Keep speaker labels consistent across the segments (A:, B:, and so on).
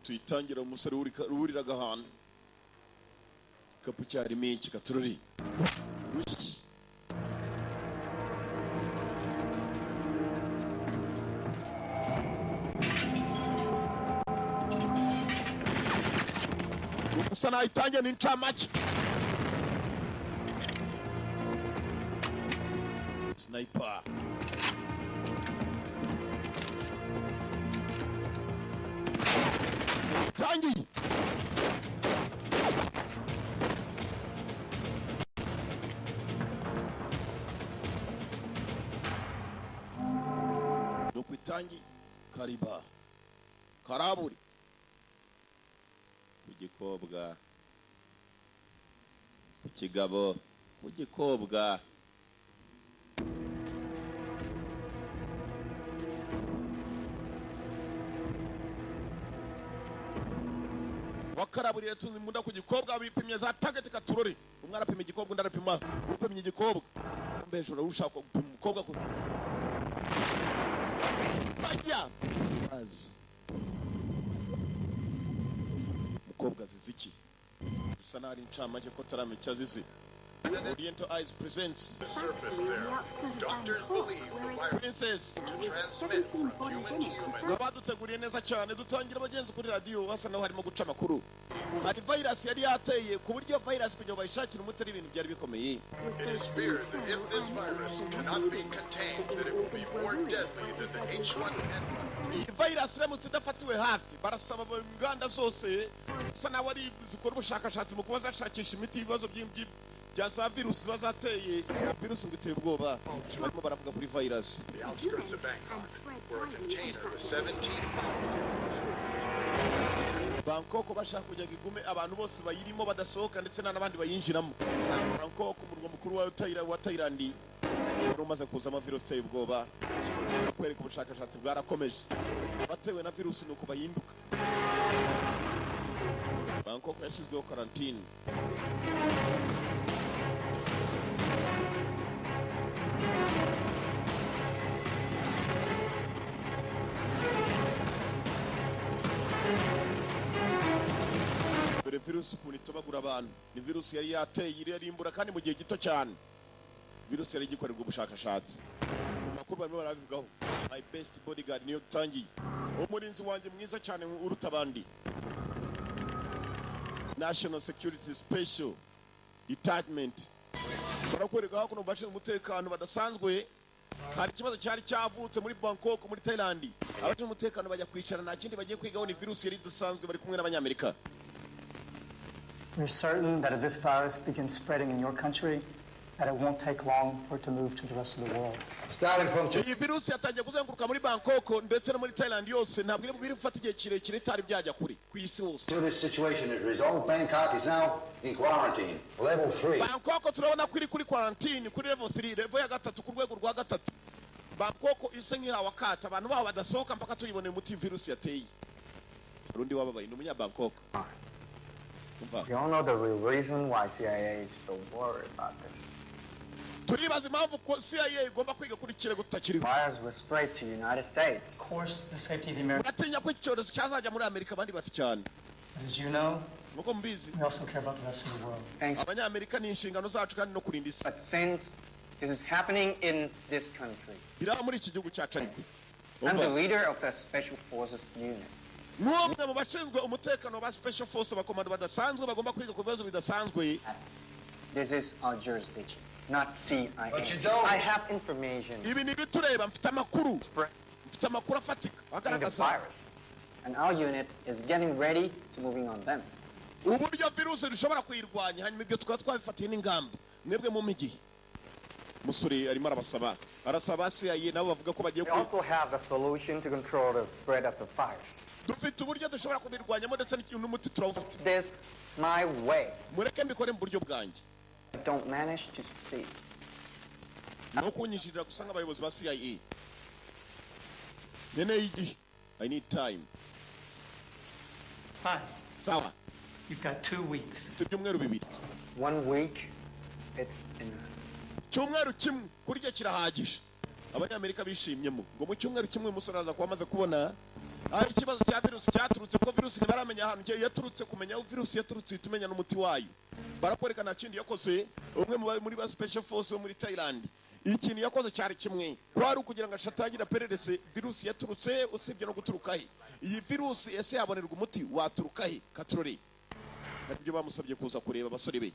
A: tuyitangira umusore uriraga ahantu kapu cyari menshi katururi gusa nayitangira n'incamake sniper Tangi Nukwitangi Kariba Karaburi Kugikobwa Kukigabo Kugikobwa Wakaraburira tunzi munda kugikobwa bipimye za target katurori umwana apima igikobwa ndarapima upimye igikobwa mbejura ushaka gupima umukobwa ko bajya mukobwa ziziki sanari ncamake ko taramecya zizi Oriental Eyes presents
B: Doctors believe the virus
A: Princess
B: transmit from human to human.
A: Nabaduteguriye neza cyane dutangira abagenzi kuri radio basa naho harimo guca makuru hari virus yari yateye ku buryo virus kugira bayishakira umuti ari ibintu byari bikomeye
B: It is feared that if this virus cannot be contained, that it will be more deadly than the H1N1.
A: iyi virus iramutse idafatiwe hafi barasaba inganda zose zisa naho ari zikora ubushakashatsi mu kuba zashakisha imiti y'ibibazo by'imbyib byasa virusi bazateye virusi ngo iteye ubwoba barimo baravuga kuri virus
B: The outskirts of Bangkok, where a container with 17
A: Bangkok bashaka kujya igume abantu bose bayirimo badasohoka ndetse n'abandi bayinjiramo Bangkok umurwa mukuru wa Thailand umaze kuzama virusi iteye ubwoba kwereka ubushakashatsi bwarakomeje batewe na virusi nuko bahinduka Bangkok yashyizweho quarantine virusi ukuntu itobagura abantu ni virusi yari yateye irimbura kandi mu gihe gito cyane virusi yari igikorerwa ubushakashatsi amakuru barimo barabivugaho my best bodyguard niyo tangiye umurinzi wanjye mwiza cyane uruta abandi National Security Special Detachment barakwereka ko bashinzwe umutekano badasanzwe hari ikibazo cyari cyavutse muri Bangkok muri Thailand abashinzwe umutekano bajya kwicara nta kindi bagiye kwigaho ni virusi yari idasanzwe bari kumwe n'abanyamerika
C: We're certain that if this virus begins spreading in your country, that it won't take long for it to move to the rest of the world.
B: Starting from
A: iyi virusi yatangiye kuzenguruka muri Bangkok ndetse no muri Thailand yose ntabwo iri bwire gufata igihe kirekire itari byajya kuri ku isi hose.
D: This situation is resolved. Bangkok is now in quarantine, level 3.
A: Bangkok turabona kuri quarantine kuri level 3 level ya gatatu ku rwego rwa gatatu. Bangkok ise nk'ihawe akata abantu babo badasohoka mpaka tuyiboneye umuti virusi yateye. Rundi wababaye ni umunya Bangkok.
C: You all know the real reason why CIA is so worried about this.
A: Turibaza impamvu ko CIA igomba kwiga kuri kirego tutakiriho.
C: Virus was spread to the United States. Of course, the safety of the American.
A: Batinya ko icyorezo cyazaja muri Amerika bandi bati cyane.
C: As you know,
A: nuko mubizi
C: We also care about the rest of the world.
E: Thanks.
A: abanyamerika ni inshingano zacu kandi no kurinda isi
E: But since this is happening in this country,
A: biraba muri iki gihugu cyacu ariko
E: I'm the
A: Umva,
E: leader of the Special Forces Unit.
A: n'umwe mu bashinzwe umutekano ba special force abakomando badasanzwe bagomba kwiga ku bibazo bidasanzwe.
E: This is our jurisdiction, not CIA.
D: But you don't.
E: I have information
A: Ibi ni bitureba, mfite amakuru
E: spreading
A: mfite amakuru afatika
E: the
A: agaragaza
E: virus, and our unit is getting ready to moving on them.
A: uburyo virusi dushobora kuyirwanya, hanyuma ibyo tukaba twabifatiye n'ingamba. Mwebwe mu migi musore arimo arasaba CIA nabo bavuga ko bagiye
E: We also have the solution to control the spread of the virus.
A: dufite uburyo dushobora kubirwanyamo ndetse n'umuti turawufite.
E: This my way.
A: Mureke mbikore mu buryo bwanjye.
E: I don't manage to succeed.
A: No kunyishirira gusa nk'abayobozi ba CIA. Nkeneye igihe. I need time.
C: Fine.
A: Sawa.
C: You've got 2 weeks.
A: Mfite ibyumweru bibiri.
E: 1 week, it's enough.
A: Cyumweru kimwe kurya kirahagije. Abanyamerika bishimyemo ngo mu cyumweru kimwe umusore aza kuba amaze kubona ari ikibazo cya virusi cyaturutse ko virusi ntibaramenya ahantu yaturutse, kumenya aho virusi yaturutse tumenya n'umuti wayo. Barakwereka nta kindi yakoze, umwe muri ba special force bo muri Thailand. Ikintu yakoze cyari kimwe, kwari ukugira ngo ashatangira pererese virusi yaturutse usibye no guturuka he. Iyi virusi ese yabonerwa umuti waturuka he? Katurore. Ibyo bamusabye kuza kureba abasore be.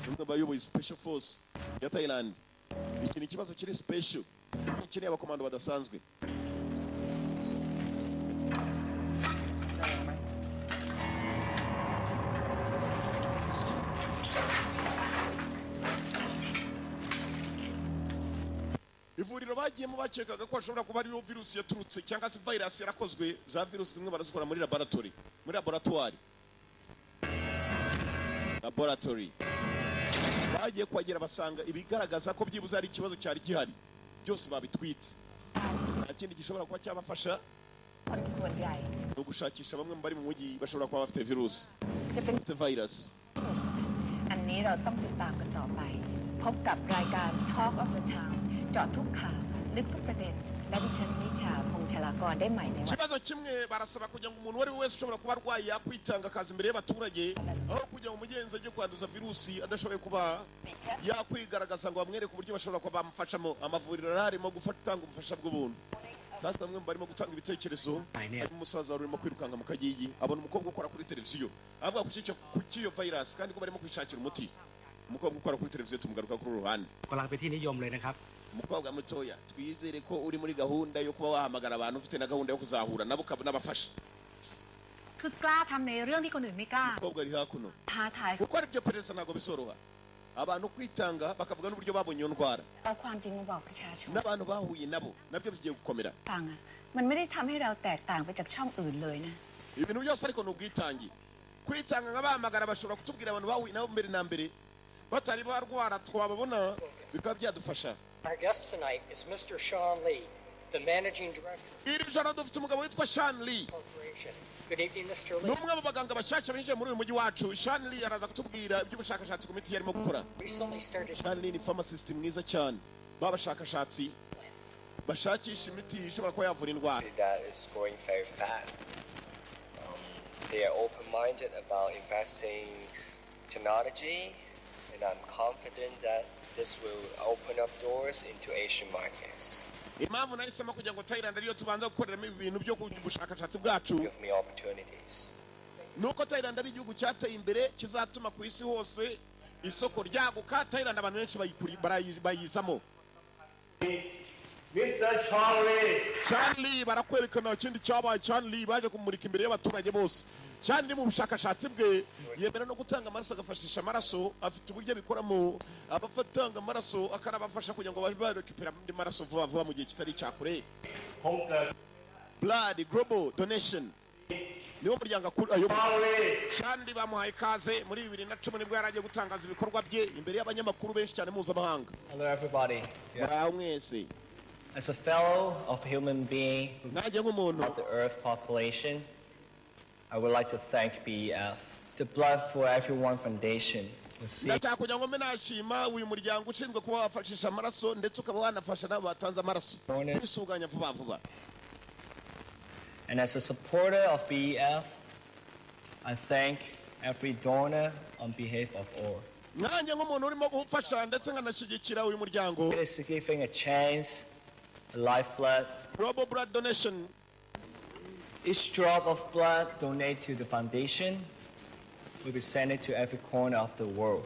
A: Umwe bayoboye special force ya Thailand. Iki ni ikibazo kiri special. Kiri abakomando badasanzwe. Ivuriro bagiyemo bakekaga ko hashobora kuba ariyo virusi yaturutse cyangwa se virus yarakozwe, za virusi zimwe barazikora muri laboratory. Muri laboratoire. Bagiye kwagera basanga ibigaragaza ko byibuze ari ikibazo cyari gihari. Byose babitwitse. Nta kindi gishobora kuba cyabafasha no gushakisha bamwe bari mu mujyi bashobora kuba bafite virusi. Bafite virus.
F: อันนี้เราต้องติดตามกันต่อไป พบกับรายการ Talk of the Town เจาะทุกข่าวลึกทุกประเด็น และดิฉันนิชาพงษ์ชลากรได้ใหม่ในวัน
A: Ikibazo kimwe barasaba kugira ngo umuntu wari wese ushobora kuba arwaye yakwitanga akazi imbere y'abaturage aho kugira ngo umugenzi ajye kwanduza virusi adashoboye kuba yakwigaragaza ngo bamwereke uburyo bashobora kuba bamufashamo. Amavuriro arimo gutanga ubufasha bw'ubuntu. Sasa bamwe barimo gutanga ibitekerezo. Harimo umusaza wari urimo kwirukanga mu kagigi abona umukobwa ukora kuri televiziyo avuga ku cy'iyo virus kandi ko barimo kwishakira umuti. Umukobwa ukora kuri televiziyo tumugaruka kuri ruhande.
G: กำลังเป็นที่นิยมเลยนะครับ
A: Umukobwa mutoya twizere ko uri muri gahunda yo kuba wahamagara abantu ufite na gahunda yo kuzahura nabo n'abafasha.
F: คือกล้าทำในเรื่องที่คนอื่นไม่กล้า
A: Umukobwa ari hakuno.
F: ท้าทาย
A: Gukora ibyo pereza ntabwo bisoroha. Abantu kwitanga bakavuga n'uburyo babonye iyo ndwara.
F: เอาความจริงมาบอกประชาชน
A: N'abantu bahuye nabo nabyo bigiye gukomera.
F: ฟังอ่ะมันไม่ได้ทำให้เราแตกต่างไปจากช่องอื่นเลยนะ
A: Ibintu byose ariko ni ubwitangi. Kwitanga nk'abahamagara bashobora kutubwira abantu bahuye nabo mbere na mbere batari barwara twababona bikaba byadufasha.
H: Our guest tonight is Mr. Sean Lee, the Managing Director
A: Iri joro dufite umugabo witwa Sean Lee.
H: Corporation. Good evening, Mr.
A: Ni
H: Lee.
A: umwe mu baganga bashyashya binjiye muri uyu mujyi wacu. Sean Lee araza kutubwira iby'ubushakashatsi ku miti yarimo gukora.
H: Recently started
A: Sean Lee ni pharmacist mwiza cyane. Babashakashatsi bashakisha imiti ishobora kuba yavura indwara.
I: That is growing very fast. They are open-minded about investing technology, and I'm confident that this will open up doors into Asian markets.
A: Impamvu nahisemo kugira ngo Thailand ariyo tubanza gukoreramo ibintu byo kubushakashatsi bwacu
I: Give me opportunities.
A: nuko Thailand ari igihugu cyateye imbere kizatuma ku isi hose isoko ryaguka. Thailand abantu benshi bayizamo.
G: Mr. Charlie
A: Charlie barakwerekana ikindi cyabaye. Charlie baje kumurika imbere y'abaturage bose. Charlie mu bushakashatsi bwe yemera no gutanga amaraso agafashisha amaraso. Afite uburyo bikoramo abafatanga amaraso akanabafasha kugira ngo barekipera andi maraso vuba vuba mu gihe kitari cyakure. Blood Global Donation niwo muryango ayoboye. Charlie bamuhaye ikaze muri 2010 nibwo yaragiye gutangaza ibikorwa bye imbere y'abanyamakuru benshi cyane mpuzamahanga.
J: Hello, everybody.
A: Muraho mwese.
J: As a fellow of human being
A: Nanjye nk'umuntu
J: of the Earth population, I would like to thank BEF, the Blood for Everyone Foundation, who seeks
A: ndashaka kugira ngo mbe nashima uyu muryango ushinzwe kuba wafashisha amaraso ndetse ukaba wanafasha n'abo batanze amaraso kwisuganya vuba vuba.
J: And as a supporter of BEF, I thank every donor on behalf of all.
A: nanjye nk'umuntu urimo gufasha ndetse nkanashyigikira uyu muryango.
J: It is giving a chance, a lifeblood.
A: Global blood donation.
J: Each drop of blood donated to the foundation will be sent to every corner of the world.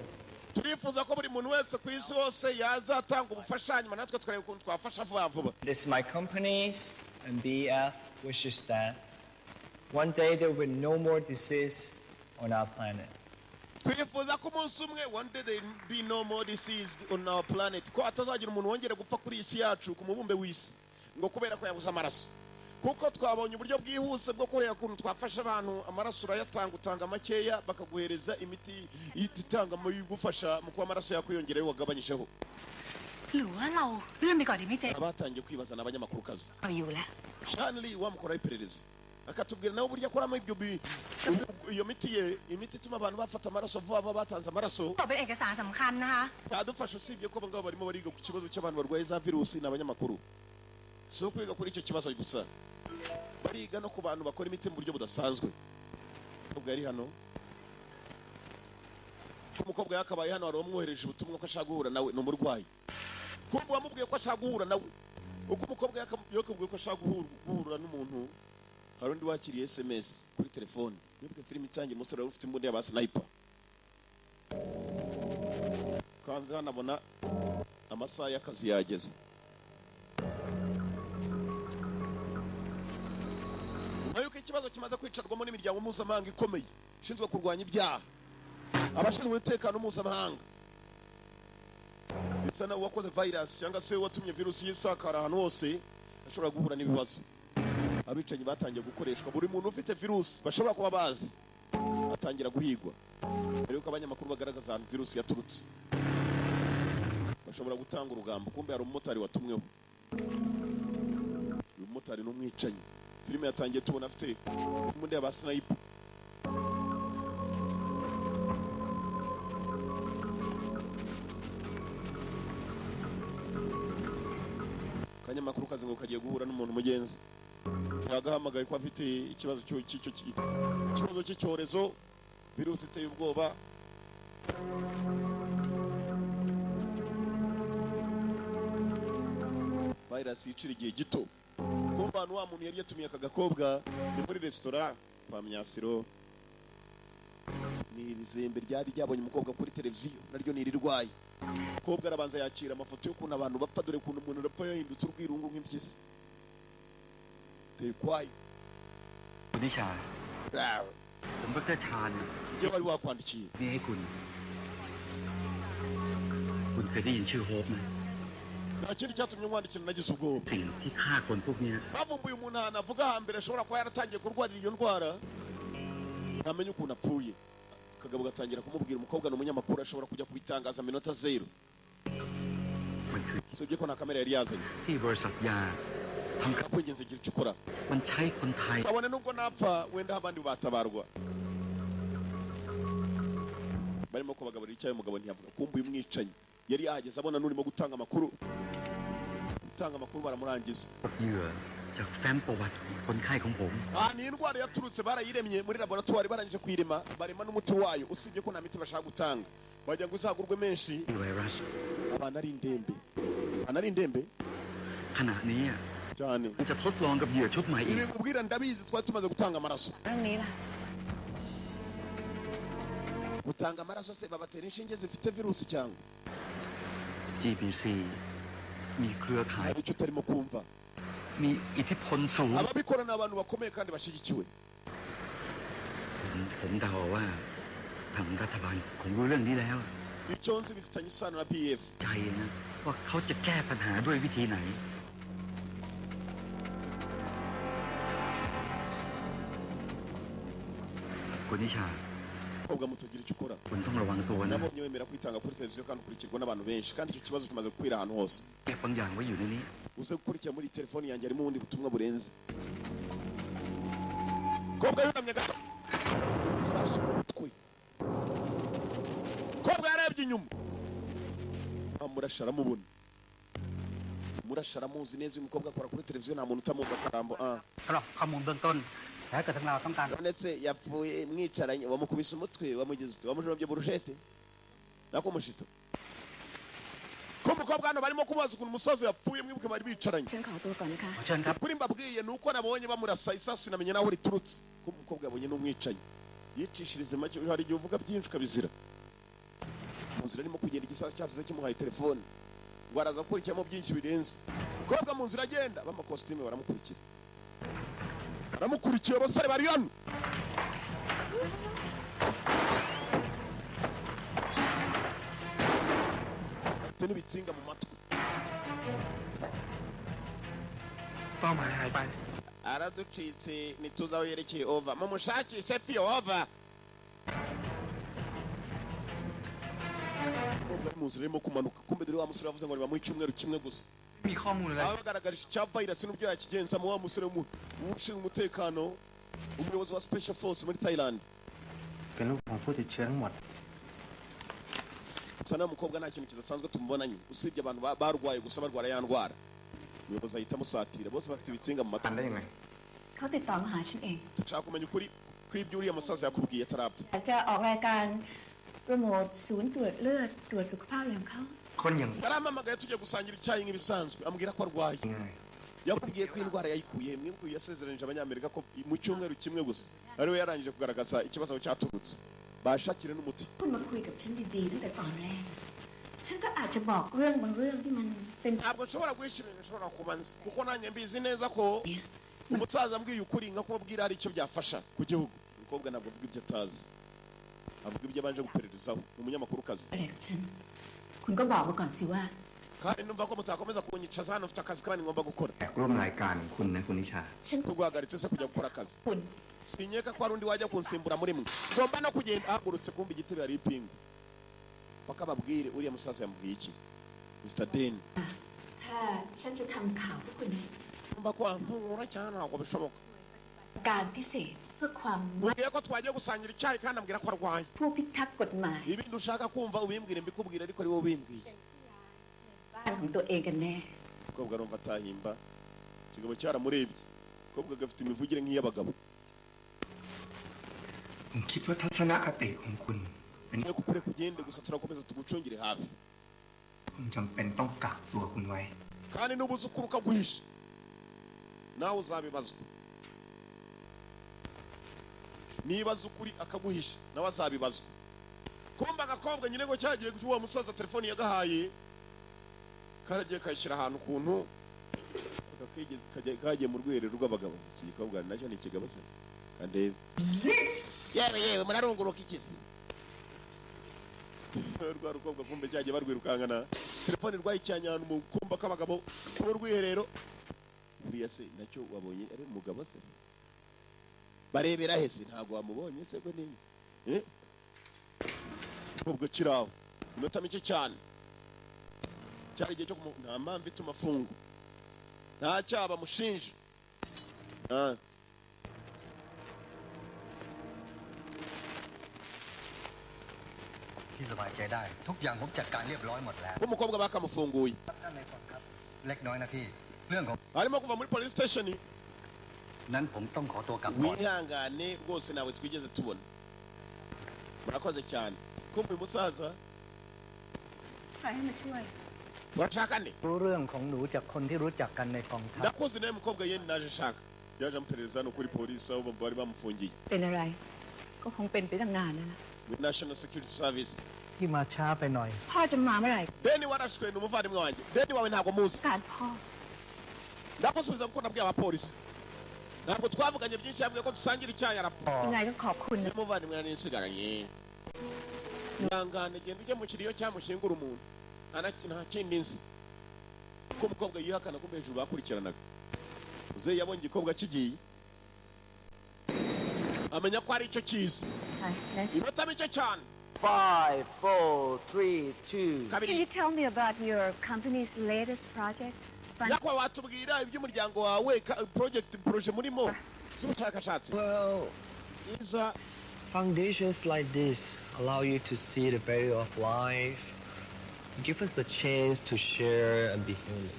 A: turifuza ko buri muntu wese ku isi hose yazatanga ubufasha hanyuma natwe tukareba ukuntu twafasha vuba vuba.
J: This is my companies and BF wishes that one day there will be no more disease on our planet.
A: twifuza ko umunsi umwe one day there will be no more disease on our planet, ko atazagira umuntu wongera gupfa kuri iyi si yacu ku mubumbe w'isi ngo kubera ko yabuze amaraso, kuko twabonye uburyo bwihuse bwo kureba ukuntu twafasha abantu. Amaraso urayatanga, utanga makeya bakaguhereza imiti itanga mu gufasha mu kuba amaraso yakwiyongera wagabanyijeho.
F: หรือว่าเราเลื่อนไปก่อนดีไหมเจ
A: abatangiye kwibaza n'abanyamakuru kazi
F: เอาอยู่แล้ว
A: Shanley wamukoraho iperereza akatubwira nawe uburyo akoramo iyo miti ye, imiti ituma abantu bafata amaraso vuba vuba batanze amaraso.
F: บอกเป็นเอกสารสำคัญนะคะ
A: yadufasha, usibye ko abangaba barimo bariga ku kibazo cy'abantu barwaye za virusi n'abanyamakuru. Si ukwiga kuri icyo kibazo gusa, bariga no ku bantu bakora imiti mu buryo budasanzwe. Umukobwa yari hano, umukobwa yakabaye hano, hari umwohereje ubutumwa ko ashaka guhura nawe, ni umurwayi. Kumbe wamubwiye ko ashaka guhura nawe, uko umukobwa yakabwiye ko ashaka guhura n'umuntu, hari undi wakiriye SMS kuri telefone. Nibwo filime itangiye, umusore wari ufite imbunda y'aba sniper. Kanze hano abona amasaha y'akazi yageze. Yuko ikibazo kimaze kwicarwamo n'imiryango mpuzamahanga ikomeye ishinzwe kurwanya ibyaha, abashinzwe umutekano mpuzamahanga, bisa nawe wakoze virus cyangwa se watumye virusi yisakara ahantu hose ashobora guhura n'ibibazo. Abicanyi batangiye gukoreshwa, buri muntu ufite virusi bashobora kuba bazi atangira guhigwa. Mbere yuko abanyamakuru bagaragaza ahantu virusi yaturutse, bashobora gutanga urugambo, kumbe hari umumotari watumweho. Uyu mumotari ni umwicanyi. Filime yatangiye tubona afite imbunda y'aba sniper. Kanyamakuru kazi ngo kagiye guhura n'umuntu mugenzi, yagahamagaye ko afite ikibazo cy'icyorezo, virusi iteye ubwoba. Virus yicira igihe gito. Kumva wa muntu yari yatumiye aka gakobwa ni muri restaurant kwa Myasiro. Ni izembe ryari ryabonye umukobwa kuri televiziyo, naryo ni rirwaye. Umukobwa arabanza yakira amafoto y'ukuntu abantu bapfa, dore ukuntu umuntu arapfa yahindutse urwirungu nk'impyisi. Tekwaye
K: คุณนิชาผมดร.ชาญ
A: ibyo bari wakwandikiye
K: นี่ให้คุณเคยได้ยินชื่อโฮปไหม
A: nta kintu cyatumye nkwandikira nagize ubwoba.
K: สิ่งที่ฆ่าคนพวกนี้
A: bavumbuye umuntu ahantu avuga hambere ashobora kuba yaratangiye kurwarira iyo ndwara, ntamenye ukuntu apfuye. Kagabo gatangira kumubwira umukobwa ni umunyamakuru, ashobora kujya kubitangaza minota zero.
K: มันคือ
A: usibye ko nta kamera yari yazanye.
K: ที่บริษัทยาทำกับ
A: kwingenza igira icyo ukora,
K: มันใช้คนไทย
A: kabone nubwo napfa wenda abandi batabarwa. Barimo kubagaburira icyayi, umugabo ntiyavuga. Kumbuye umwicanyi yari yahageze abona n'urimo gutanga amakuru baramurangiza.
K: เหยื่อจากแฟ้มประวัติคนไข้ของผม
A: ni indwara yaturutse, barayiremye muri laboratoire, barangije kuyirema barema n'umuti wayo, usibye ko nta miti bashaka gutanga, bajya ngo uzagurwe menshi.
K: ไวรัส
A: abantu ari indembe
K: ขณะนี้
A: cyane.
K: มันจะทดลองกับเหยื่อชุดใหม่อีก
A: ibi kubwira ndabizi, twari tumaze gutanga amaraso.
F: เรื่องนี้ล่ะ
A: gutanga amaraso se babatera inshinge zifite virusi cyangwa
K: GBC มีเครือข่าย
A: hari icyo utarimo kumva.
K: มีอิทธิพลสูง
A: ababikora ni abantu bakomeye kandi bashyigikiwe.
K: ผมเดาว่าทางรัฐบาลคงรู้เรื่องนี้แล้ว
A: icyo nzi bifitanye isano na PF.
K: ใจนะว่าเขาจะแก้ปัญหาด้วยวิธีไหน คุณนิชา
A: umukobwa muto ugira icyo ukora.
K: คุณต้องระวังตัวนะ
A: nabonye wemera kwitanga kuri televiziyo kandi ukurikirwa n'abantu benshi, kandi icyo kibazo kimaze gukwira ahantu hose.
K: เก็บบางอย่างไว้อยู่ในนี้
A: uze gukurikira muri telefoni yanjye harimo ubundi butumwa burenze. umukobwa yunamye gato, usashe umutwe. umukobwa yarebye inyuma, amurasha aramubona. murasha aramuzi neza. uyu mukobwa akora kuri televiziyo, nta muntu utamwumva akarambo.
C: สำหรับข้อมูลเบื้องต้น ถ้าเกิดเราต้องการ
A: ndetse yapfuye mwicaranye wamukubise umutwe wamugize ute wamujomye burushete nako mushito ko umukobwa hano barimo kubaza ukuntu umusaza yapfuye mwibuke bari bicaranye
F: ฉันขอตัวก่อนนะคะ
C: เชิญครับ
A: kuri mbabwiye ni uko nabonye bamurasa isasu sinamenye naho riturutse ko umukobwa yabonye n'umwicanyi yicishirize make hari igihe uvuga byinshi ukabizira mu nzira arimo kugenda igisasu cyasize kimuhaye telefone ngo araza gukurikiramo byinshi birenze umukobwa mu nzira agenda b'amakositime baramukurikira baramukurikiye abasore bari hano bafite n'ibitsinga mu matwi
K: เป้าหมายหายไป
A: araducitse ntituzi aho yerekeye ova mumushakishe piyo ova umukobwa ari mu nzira arimo kumanuka kumbe dore wa musore wavuze ngo riba mu icyumweru kimwe gusa
K: มีข้อมูลอะไร
A: aho bagaragarisha icya virus n'uburyo yakigenzamo wa musore ushinzwe umutekano umuyobozi wa special force muri Thailand
K: เป็นลูกของผู้ติดเชื้อทั้งหมด
A: gusa nta mukobwa nta kintu kidasanzwe tumubonanye usibye abantu barwaye gusa barwara ya ndwara umuyobozi ahita amusatira bose bafite ibitsinga mu matwi
K: ได้ยังไง
F: เขาติดต่อมาหาฉันเอง
A: dushaka kumenya ukuri kw'ibyo uriya musaza yakubwiye atarapfa
F: อยากจะออกรายการโปรโมทศูนย์ตรวจเลือดตรวจสุขภาพอะไรของเขา
K: คนอย่าง
A: yarampamagaye tujya gusangira icyayi nk'ibisanzwe ambwira ko arwaye
K: ยังไง
A: yakubwiye ko indwara yayikuye mwibuke yasezeranije abanyamerika ko mu cyumweru kimwe gusa ariwe yarangije kugaragaza ikibazo cyaturutse bashakire n'umuti
F: คุณมาคุยกับฉันดีๆตั้งแต่ตอนแรก ฉันก็อาจจะบอกเรื่องบางเรื่องที่มันเป็น
A: ntabwo nshobora guhishira ibintu nshobora kubanza kuko nanjye mbizi neza ko umusaza ambwiye ukuri nka kumubwira hari icyo byafasha ku gihugu umukobwa ntabwo avuga ibyo atazi avuga ibyo abanje gupererezaho ni umunyamakurukazi
F: อะไรกับฉัน คุณก็บอกมาก่อนสิว่า
A: kandi numva ko mutakomeza kunyicaza hano mfite akazi kandi ngomba gukora
K: แขกร่วมรายการคุณนะคุณนิชา
F: ฉัน
A: tuguhagaritse se kujya gukora akazi
F: คุณ
A: sinyeka ko hari undi wajya kunsimbura muri mwe ngomba no kugenda ahagurutse kumva igitebe hari ipingu bakababwire uriya musaza yamubwiye iki Mr. Den
F: ถ้าฉันจะทำข่าวพวกคุณนี้
A: ngomba kwankura cyane ntabwo bishoboka
F: การพิเศษเพื่อความ
A: mubwiye ko twagiye gusangira icyayi kandi ambwira ko arwaye
F: ผู้พิทักษ์กฎหมาย
A: ibindi ushaka kumva ubimbwire mbikubwire ariko ari wowe ubimbwiye
F: บ้านของตัวเองกันแน่
A: umukobwa arumva atahimba ikigabo cyaramurebye umukobwa gafite imivugire nk'iy'abagabo
K: ผมคิดว่าทัศนคติของคุณเป็น
A: niyo kukure kugende gusa turakomeza tugucungire hafi
K: คุณจำเป็นต้องกักตัวคุณไว้
A: kandi nubuze ukuri ukaguhisha nawe uzabibazwa nibaza ukuri akaguhisha nawe azabibazwa kumba agakobwa nyine ngo cyagiye kuba uwo musaza telefoni yagahaye karagiye kayishyira ahantu ukuntu kagiye mu rwiherero rw'abagabo iki gikobwa nacyo ni ikigabo se kandi yewe murarunguruka ikizi rwa rukobwa kumbe cyagiye barwirukankana telefoni rwayicyanye ahantu mu kumba k'abagabo mu rwiherero buriya se nacyo wabonye ari umugabo se barebera hese ntabwo wamubonye se ko ni ubwo kiraho iminota mike cyane cyari igihe cyo nta mpamvu ituma afungwa nta cyaha bamushinja
L: ที่สบายใจได้ทุกอย่างผมจัดการเรียบร้อยหมดแล้ว
A: umukobwa bakamufunguye
L: ท่านในคนครับเล็กน้อยนะพี่เรื่องของ
A: arimo kuva muri police station
L: นั้นผมต้องขอตัวกลับก่อน
A: wihangane rwose nawe twigeze tubona murakoze cyane kumva uyu musaza
F: ใครให้มาช่วย
A: urashaka nde
C: รู้เรื่องของหนูจากคนที่รู้จักกันในกองทัพ
A: ndakoze nawe mukobwa yeni naje shaka yaje amuperereza hano kuri polisi aho bari bamufungiye
F: เป็นอะไร ก็คงเป็นไปตั้งนานแล้วล่ะ
A: with national security service
C: ที่มาช้าไปหน่อย
F: พ่อจะมาเมื่อไหร่
A: deni warashwe ni umuvandimwe wanjye deni wawe ntabwo muzi
F: การพ่อ
A: ndakusubiza kuko nabwiye abapolisi ntabwo twavuganye byinshi yavuze ko dusangira icyayi arapfa
F: ยังไงก็ขอบคุณนะ
A: umuvandimwe nari nsigaranye ihangane genda ujye mu kiriyo cyamushyingura umuntu nta kindi nzi ko umukobwa yihakana ko hejuru bakurikiranaga uze yabonye igikobwa kigiye amenya ko ari icyo kizi iminota mike cyane
E: 5, 4, 3, 2.
F: Can you tell me about your company's latest project?
A: yakwa watubwira iby'umuryango wawe proje murimo z'ubushakashatsi
J: Well, foundations like this allow you to see the value of life, give us a chance to share and be human.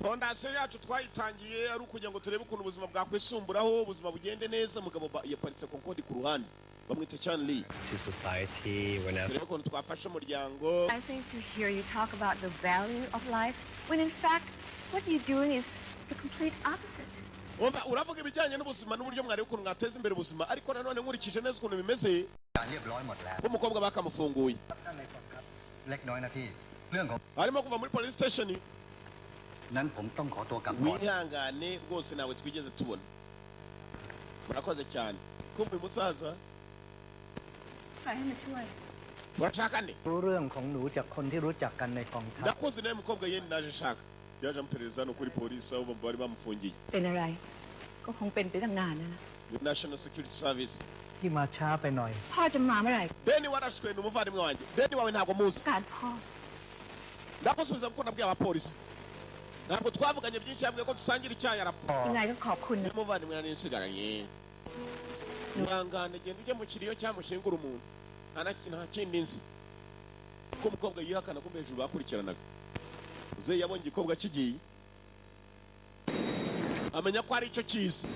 A: fondasiyo yacu twayitangiye ari ukugira ngo turebe ukuntu ubuzima bwakwisumburaho ubuzima bugende neza. Mugabo yaparitse konkodi ku ruhande bamwita Chanley.
J: To society, whenever.
A: Turebe ukuntu twafasha umuryango.
F: I think to hear you talk about the value of life, when in fact what you're doing is the complete opposite.
A: Uravuga ibijyanye n'ubuzima n'uburyo mwari ukuntu mwateza imbere ubuzima, ariko nanone nkurikije neza ukuntu bimeze.
L: เรียบร้อยหมดแล้ว
A: Umukobwa bakamufunguye.
L: เล็กน้อยนะพี่เรื่องของ
A: Arimo kuva muri police station.
L: นั้นผมต้องขอตัวกลับก่อน
A: Wihangane rwose nawe twigeze tubona. Murakoze cyane. Kumva uyu musaza.
F: ใครให้มาช่วย
A: Urashaka nde?
C: รู้เรื่องของหนูจากคนที่รู้จักกันในกองทัพ
A: Ndakuzi nawe mukobwa yeni naje shaka. Yaje amuperereza no kuri polisi aho bari bamufungiye.
F: เป็นอะไรก็คงเป็นไปตั้งนานแล้วนะ
A: National Security Service.
C: ที่มาช้าไปหน่อย
F: พ่อจะมาเมื่อไหร่
A: Deni warashwe n'umuvandimwe wanjye. Deni wawe ntabwo muzi.
F: การพ่อ
A: Ndakusubiza kuko nabwiye abapolisi. Ntabwo twavuganye byinshi yavuye ko dusangira icyayi arapfa.
F: ยังไงก็ขอบคุณนะ
A: Umuvandimwe nari nsigaranye. Mwangane genda ujye mu kiriyo cyamushingura umuntu. Nta kindi nzi. Ko umukobwa yihakana ko hejuru bakurikiranaga. Uze yabonye igikobwa kigiye. Amenya ko ari icyo cyiza.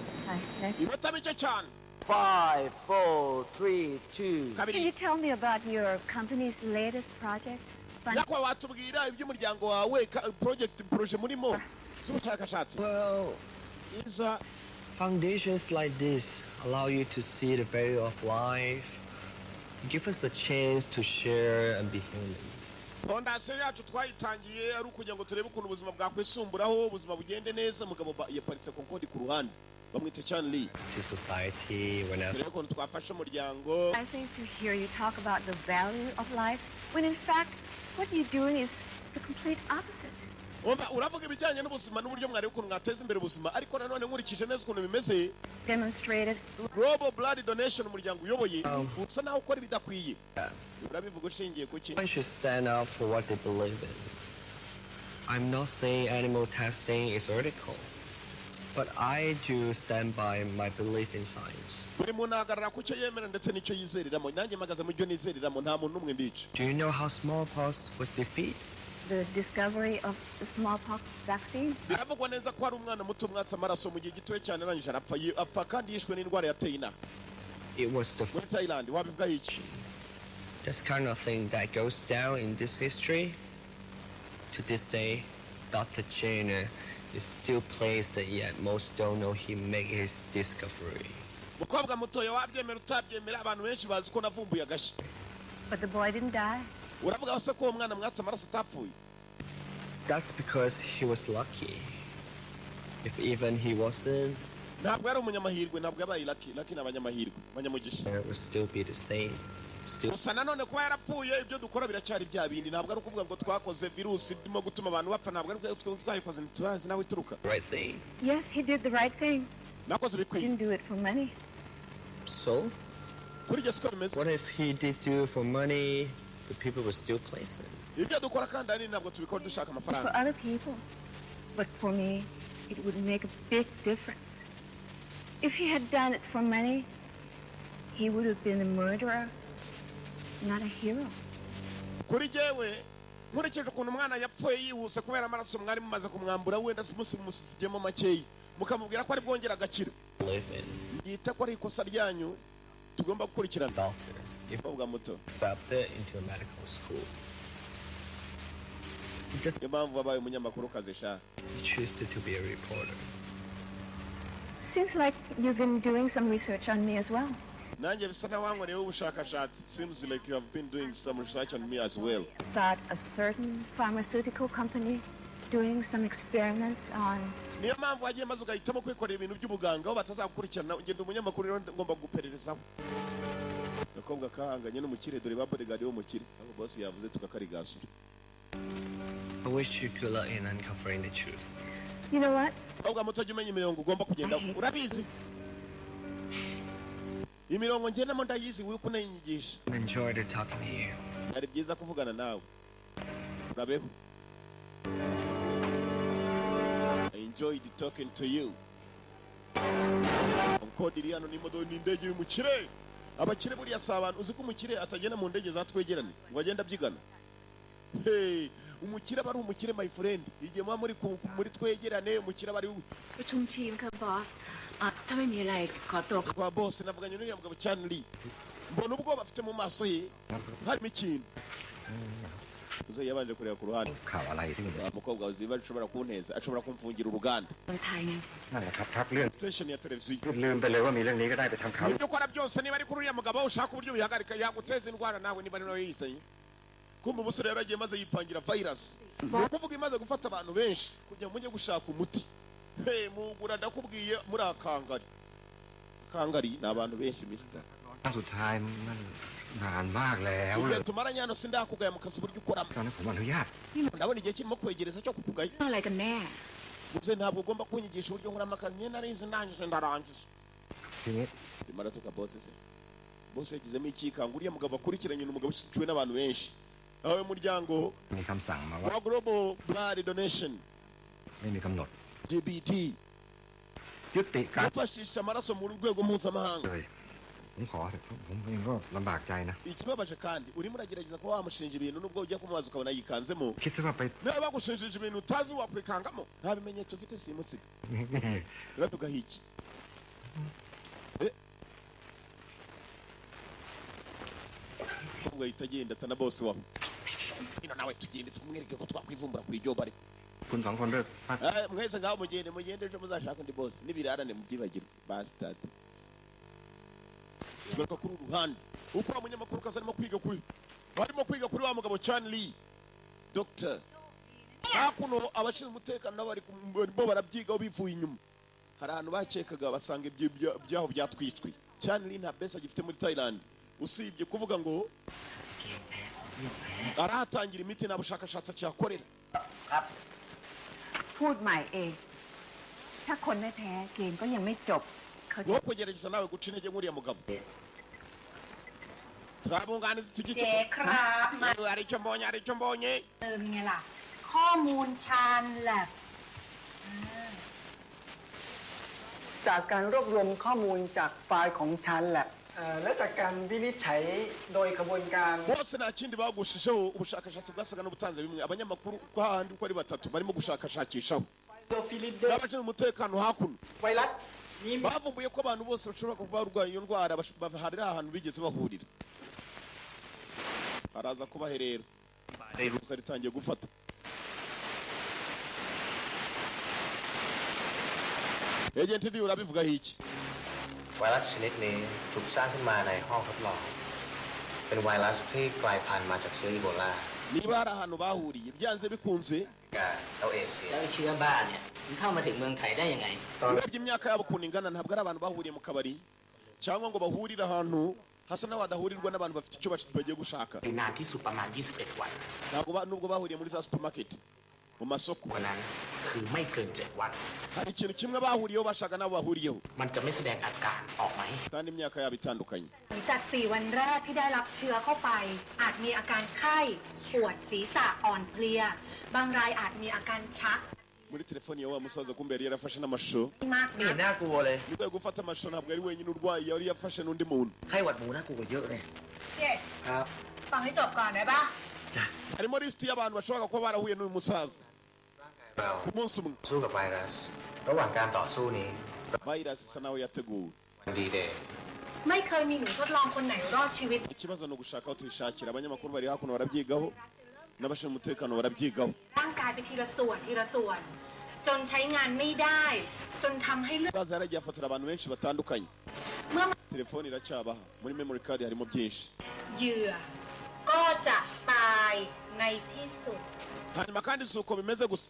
A: Inota bike cyane.
E: 5, 4, 3, 2.
F: Can you tell me about your company's latest project?
A: Yakwa watubwira iby'umuryango wawe project murimo z'ubushakashatsi.
J: Well,
A: Iza
J: foundations like this allow you to see the value of life, give us a chance to share and be human.
A: fondasiyo yacu twayitangiye ari ukugira ngo turebe ukuntu ubuzima bwakwisumburaho ubuzima bugende neza. Mugabo yaparitse konkodi ku ruhande bamwita Chanley.
J: To society, whenever.
A: Turebe ukuntu twafasha umuryango.
F: I think to hear you talk about the value of life, when in fact what you're doing is the complete opposite.
A: Uravuga ibijyanye n'ubuzima n'uburyo mwari ukuntu mwateza imbere ubuzima, ariko nanone nkurikije neza ukuntu bimeze.
F: Demonstrated
A: Global Blood Donation umuryango uyoboye usa naho ukora ibidakwiye. Urabivuga ushingiye ku ki?
J: One should stand up for what they believe in. I'm not saying animal testing is ethical, but I do stand by my belief in science.
A: Buri muntu ahagarara ku cyo yemera ndetse n'icyo yizeriramo. Nanjye mpagaze mu byo nizeriramo, nta muntu n'umwe ndica.
J: Do you know how smallpox was defeated?
F: the discovery of the smallpox vaccine.
A: Biravugwa neza ko hari umwana muto mwatsa amaraso mu gihe gitoya cyane arangije apfa kandi yishwe n'indwara yateye inaha.
J: It was the
A: muri Thailand. Wabivuga iki?
J: This kind of thing that goes down in this history. To this day, Dr. Jenner is still placed, yet most don't know he made his discovery.
A: Mukobwa mutoya wabyemera utabyemera abantu benshi bazi ko navumbuye agashya.
F: But the boy didn't die.
A: Uravuga se ko umwana mwatsa amaraso atapfuye?
J: That's because he was lucky. If even he wasn't,
A: ntabwo yari umunyamahirwe, ntabwo yabaye lucky n'abanyamahirwe abanyamugisha.
J: It would still be the same.
A: Gusa nanone kuba yarapfuye ibyo dukora biracyari bya bindi. Ntabwo ari ukuvuga ngo twakoze virusi irimo gutuma abantu bapfa, ntabwo ari twayikoze ntiturazi nawe ituruka.
J: Right thing.
F: Yes, he did the right thing.
A: Nakoze bikwiye.
F: Didn't do it for money.
J: So?
A: Kuri Jye siko bimeze.
J: What if he did do it for money? The people would still place him.
A: Ibyo dukora kandi ari ntabwo tubikora dushaka amafaranga.
F: For other people, but for me, it would make a big difference. If he had done it for money, he would have been a murderer, not a hero.
A: Kuri jyewe nkurikije ukuntu umwana yapfuye yihuse kubera amaraso mwari mumaze kumwambura, wenda musigemo makeyi mukamubwira ko ari bwongera agakira. Yita ko ari ikosa ryanyu tugomba gukurikirana.
J: Doctor, if
A: muto
J: accepted into a medical school,
A: impamvu wabaye umunyamakuru kazi sha.
J: You choose to be a reporter.
F: Seems like you've been doing some research on me as well.
A: Nanjye bisa na wankoreye ubushakashatsi. Seems like you have been doing some research on me as well.
F: About a certain pharmaceutical company doing some experiments on.
A: Niyo mpamvu wagiye maze ugahitamo kwikorera ibintu by'ubuganga aho batazagukurikirana. Ugenda umunyamakuru rero ngomba gupererezaho. Gakobwa kahanganye n'umukire, dore ba bodyguard w'umukire. Abo boss yavuze tukakarigasura.
J: I wish you could let in uncovering the truth.
F: You know what?
A: Gakobwa muto jya umenya imirongo ugomba kugenda. Urabizi? Imirongo ngendamo ndayizi, wiwe kunayinyigisha.
J: Enjoy the talking to you.
A: Ari byiza kuvugana nawe. Urabeho. I enjoyed talking to you. Kodiri hano ni imodoka n'indege y'umukire. Abakire buriya si abantu. Uzi ko umukire atagenda mu ndege zatwegerane ngo agenda abyigana. Hey, umukire aba ari umukire my friend. Igihe muba muri twegerane umukire aba ari
F: ประชุมทีมค่ะบอสถ้าไม่มีอะไรขอตัว
A: kwa boss navuganye n'uriya mugabo Chanli. Mbona ubwo bafite mu maso ye harimo ikintu. Uze yabanje kureba ku ruhande.
L: ข่าวอะไรที่มัน
A: Umukobwa uziba ashobora kunteza, ashobora kumfungira uruganda.
F: เมืองไทยไง
L: นั่นแหละครับครับเรื่อง
A: Station ya televiziyo.
L: ลืมไปเลยว่ามีเรื่องนี้ก็ได้ไปทำข่าว
A: Ibyo ukora byose niba ari kuri uriya mugabo ushaka uburyo bihagarika yaguteza indwara nawe niba ari nawe yisanye. Kumva umusore yaragiye maze yipangira virus. Ni ukuvuga imaze gufata abantu benshi kugira ngo mujye gushaka umuti. Hey, mugura ndakubwiye muri akangari. Akangari ni abantu benshi mister.
L: ครั้งสุดท้ายมันนานมากแล้วเล
A: Igihe
L: ย
A: tumaranye hano sindakugaya mu kazi uburyo ukoramo.
L: ตอนนั้นผมอนุญาต
A: Ndabona igihe kirimo kwegereza cyo kukugaya.
F: เรื่องอะไรกันแน่
A: Gusa ntabwo ugomba kunyigisha uburyo nkoramo akazi. Njye narize ndangije ndarangiza.
L: ทีนี้
A: Imara tuka boss se. Boss yagizemo ikikanga uriya mugabo akurikiranye n'umugabo ushyigikiwe n'abantu benshi. Aho muryango
L: มีคำสั่งมาว่า
A: wa Global Blood Donation
L: ไม่มีกำหนด
A: GBT
L: ยุติการ
A: gufashisha amaraso mu rwego mpuzamahanga.
L: เลยผมขอเถอะผมเองก็ลำบากใจนะ
A: Ikibabaje kandi urimo uragerageza kuba wamushinja ibintu nubwo ujya kumubaza ukabona yikanzemo.
L: คิดซะว่าไป
A: Niba bagushinjije ibintu utazi wakwikangamo nta bimenyetso ufite simusiga. Rero tugahiki. Ngo itagenda tana boss waho. Ino nawe tugende tumwereke ko twakwivumbura kuri job ariko.
L: คุณสองคนด้วยพัก
A: Mwese ngaho mugende ejo muzashaka undi boss n'ibirarane mubyibagirwe bastard. Tugaruka kuri uruhande uko umunyamakuru kaza arimo kwiga kuri wa mugabo Chanli Doctor hakuno abashinzwe umutekano nabo bo barabyigaho bivuye inyuma. Hari ahantu bakekaga basanga ibyaho byatwitswe. Chanli nta besa gifite muri Thailand usibye kuvuga ngo arahatangira imiti n'abushakashatsi cyakorera.
F: พูดใหม่เอง ถ้าคนไม่แพ้เกมก็ยังไม่จบเขา
A: Wo kugerageza nawe guca intege nk'uriya mugabo. Turabunganiza tugiye
M: เจ๊ครับมา
A: ari icyo mbonye
M: เป็นไงล่ะ ข้อมูลชาญแลบ
C: จากการรวบรวมข้อมูลจากไฟล์ของชานแลบและจากการวินิจฉัยโดยกระบวนการ
A: bose nta kindi bagushijeho ubushakashatsi bwasaga n'ubutanze bimwe abanyamakuru kwa handi uko ari batatu barimo gushakashakishaho n'abashinzwe umutekano hakuno
C: ไวรัสนี้
A: bavumbuye ko abantu bose bashobora kuba barwaye iyo ndwara hari ahantu bigeze bahurira. Araza kubahe rero irusa ritangiye gufata. Agent ndi urabivugaho iki?
N: ไวรัสชนิดนี้ถูกสร้างขึ้นมาในห้องทดลอง เป็นไวรัสที่กลายพันธุ์มาจากเชื้ออีโบลา
A: Niba hari ahantu bahuriye byanze bikunze
N: แล้วเอเชีย
E: แล้วเชื้อบ้าเนี่ยมันเข้ามาถึงเมืองไทยได้ยังไง
A: urebye imyaka yabo ukuntu ingana ntabwo ari abantu bahuriye mu kabari cyangwa ngo bahurire ahantu hasa n'abadahurirwa n'abantu bafite icyo bagiye gushaka.
E: นานที่สุดประมาณ 21 วัน
A: Nubwo bahuriye muri za supermarket mu masoko
E: วันนั้นคือไม่เกิน 7 วัน
A: hari ikintu kimwe bahuriyeho bashaka nabo bahuriyeho
E: มันจะไม่แสดงอาการออกมาให้
A: kandi imyaka yabo itandukanye.
M: หลังจาก 4 วันแรกที่ได้รับเชื้อเข้าไป อาจมีอาการไข้ปวดศีรษะอ่อนเพลีย บางรายอาจมีอาการชัก
A: muri telefoni ya wa musaza kumbe yari yarafashe n'amashusho
M: มาก
E: ไม่
M: นะ
E: เห็นน่ากลัวเลย
A: niba gufata amashusho ntabwo ari wenyine urwaye yari yafashe n'undi muntu.
E: ไข้หวัดหมูน่ากลัวกว่าเยอะเลย
M: เจ๊
E: ครับ
M: ฟังให้จบก่อนได้ปะ
A: harimo lisiti y'abantu bashobora kuba barahuye n'uyu musaza
N: เรา
A: ku munsi umwe.
N: สู้กับไวรัส ระหว่างการต่อสู้นี้
A: virus isa naho yateguwe.
N: ดีเดย์
M: ไม่เคยมีหนูทดลองคนไหนรอดชีวิต
A: Ikibazo ni ugushaka aho tuyishakira. Abanyamakuru bari hakuno barabyigaho n'abashinzwe umutekano barabyigaho.
M: ร่างกายไปทีละส่วนทีละส่วน จนใช้งานไม่ได้ จนทำให้เลือด
A: Umusaza yaragiye afotora abantu benshi batandukanye.
M: เมื่อ
A: Telefoni iracyabaha muri memory card harimo byinshi.
M: เหยื่อ ก็จะตายในที่สุด
A: Hanyuma kandi si uko bimeze gusa.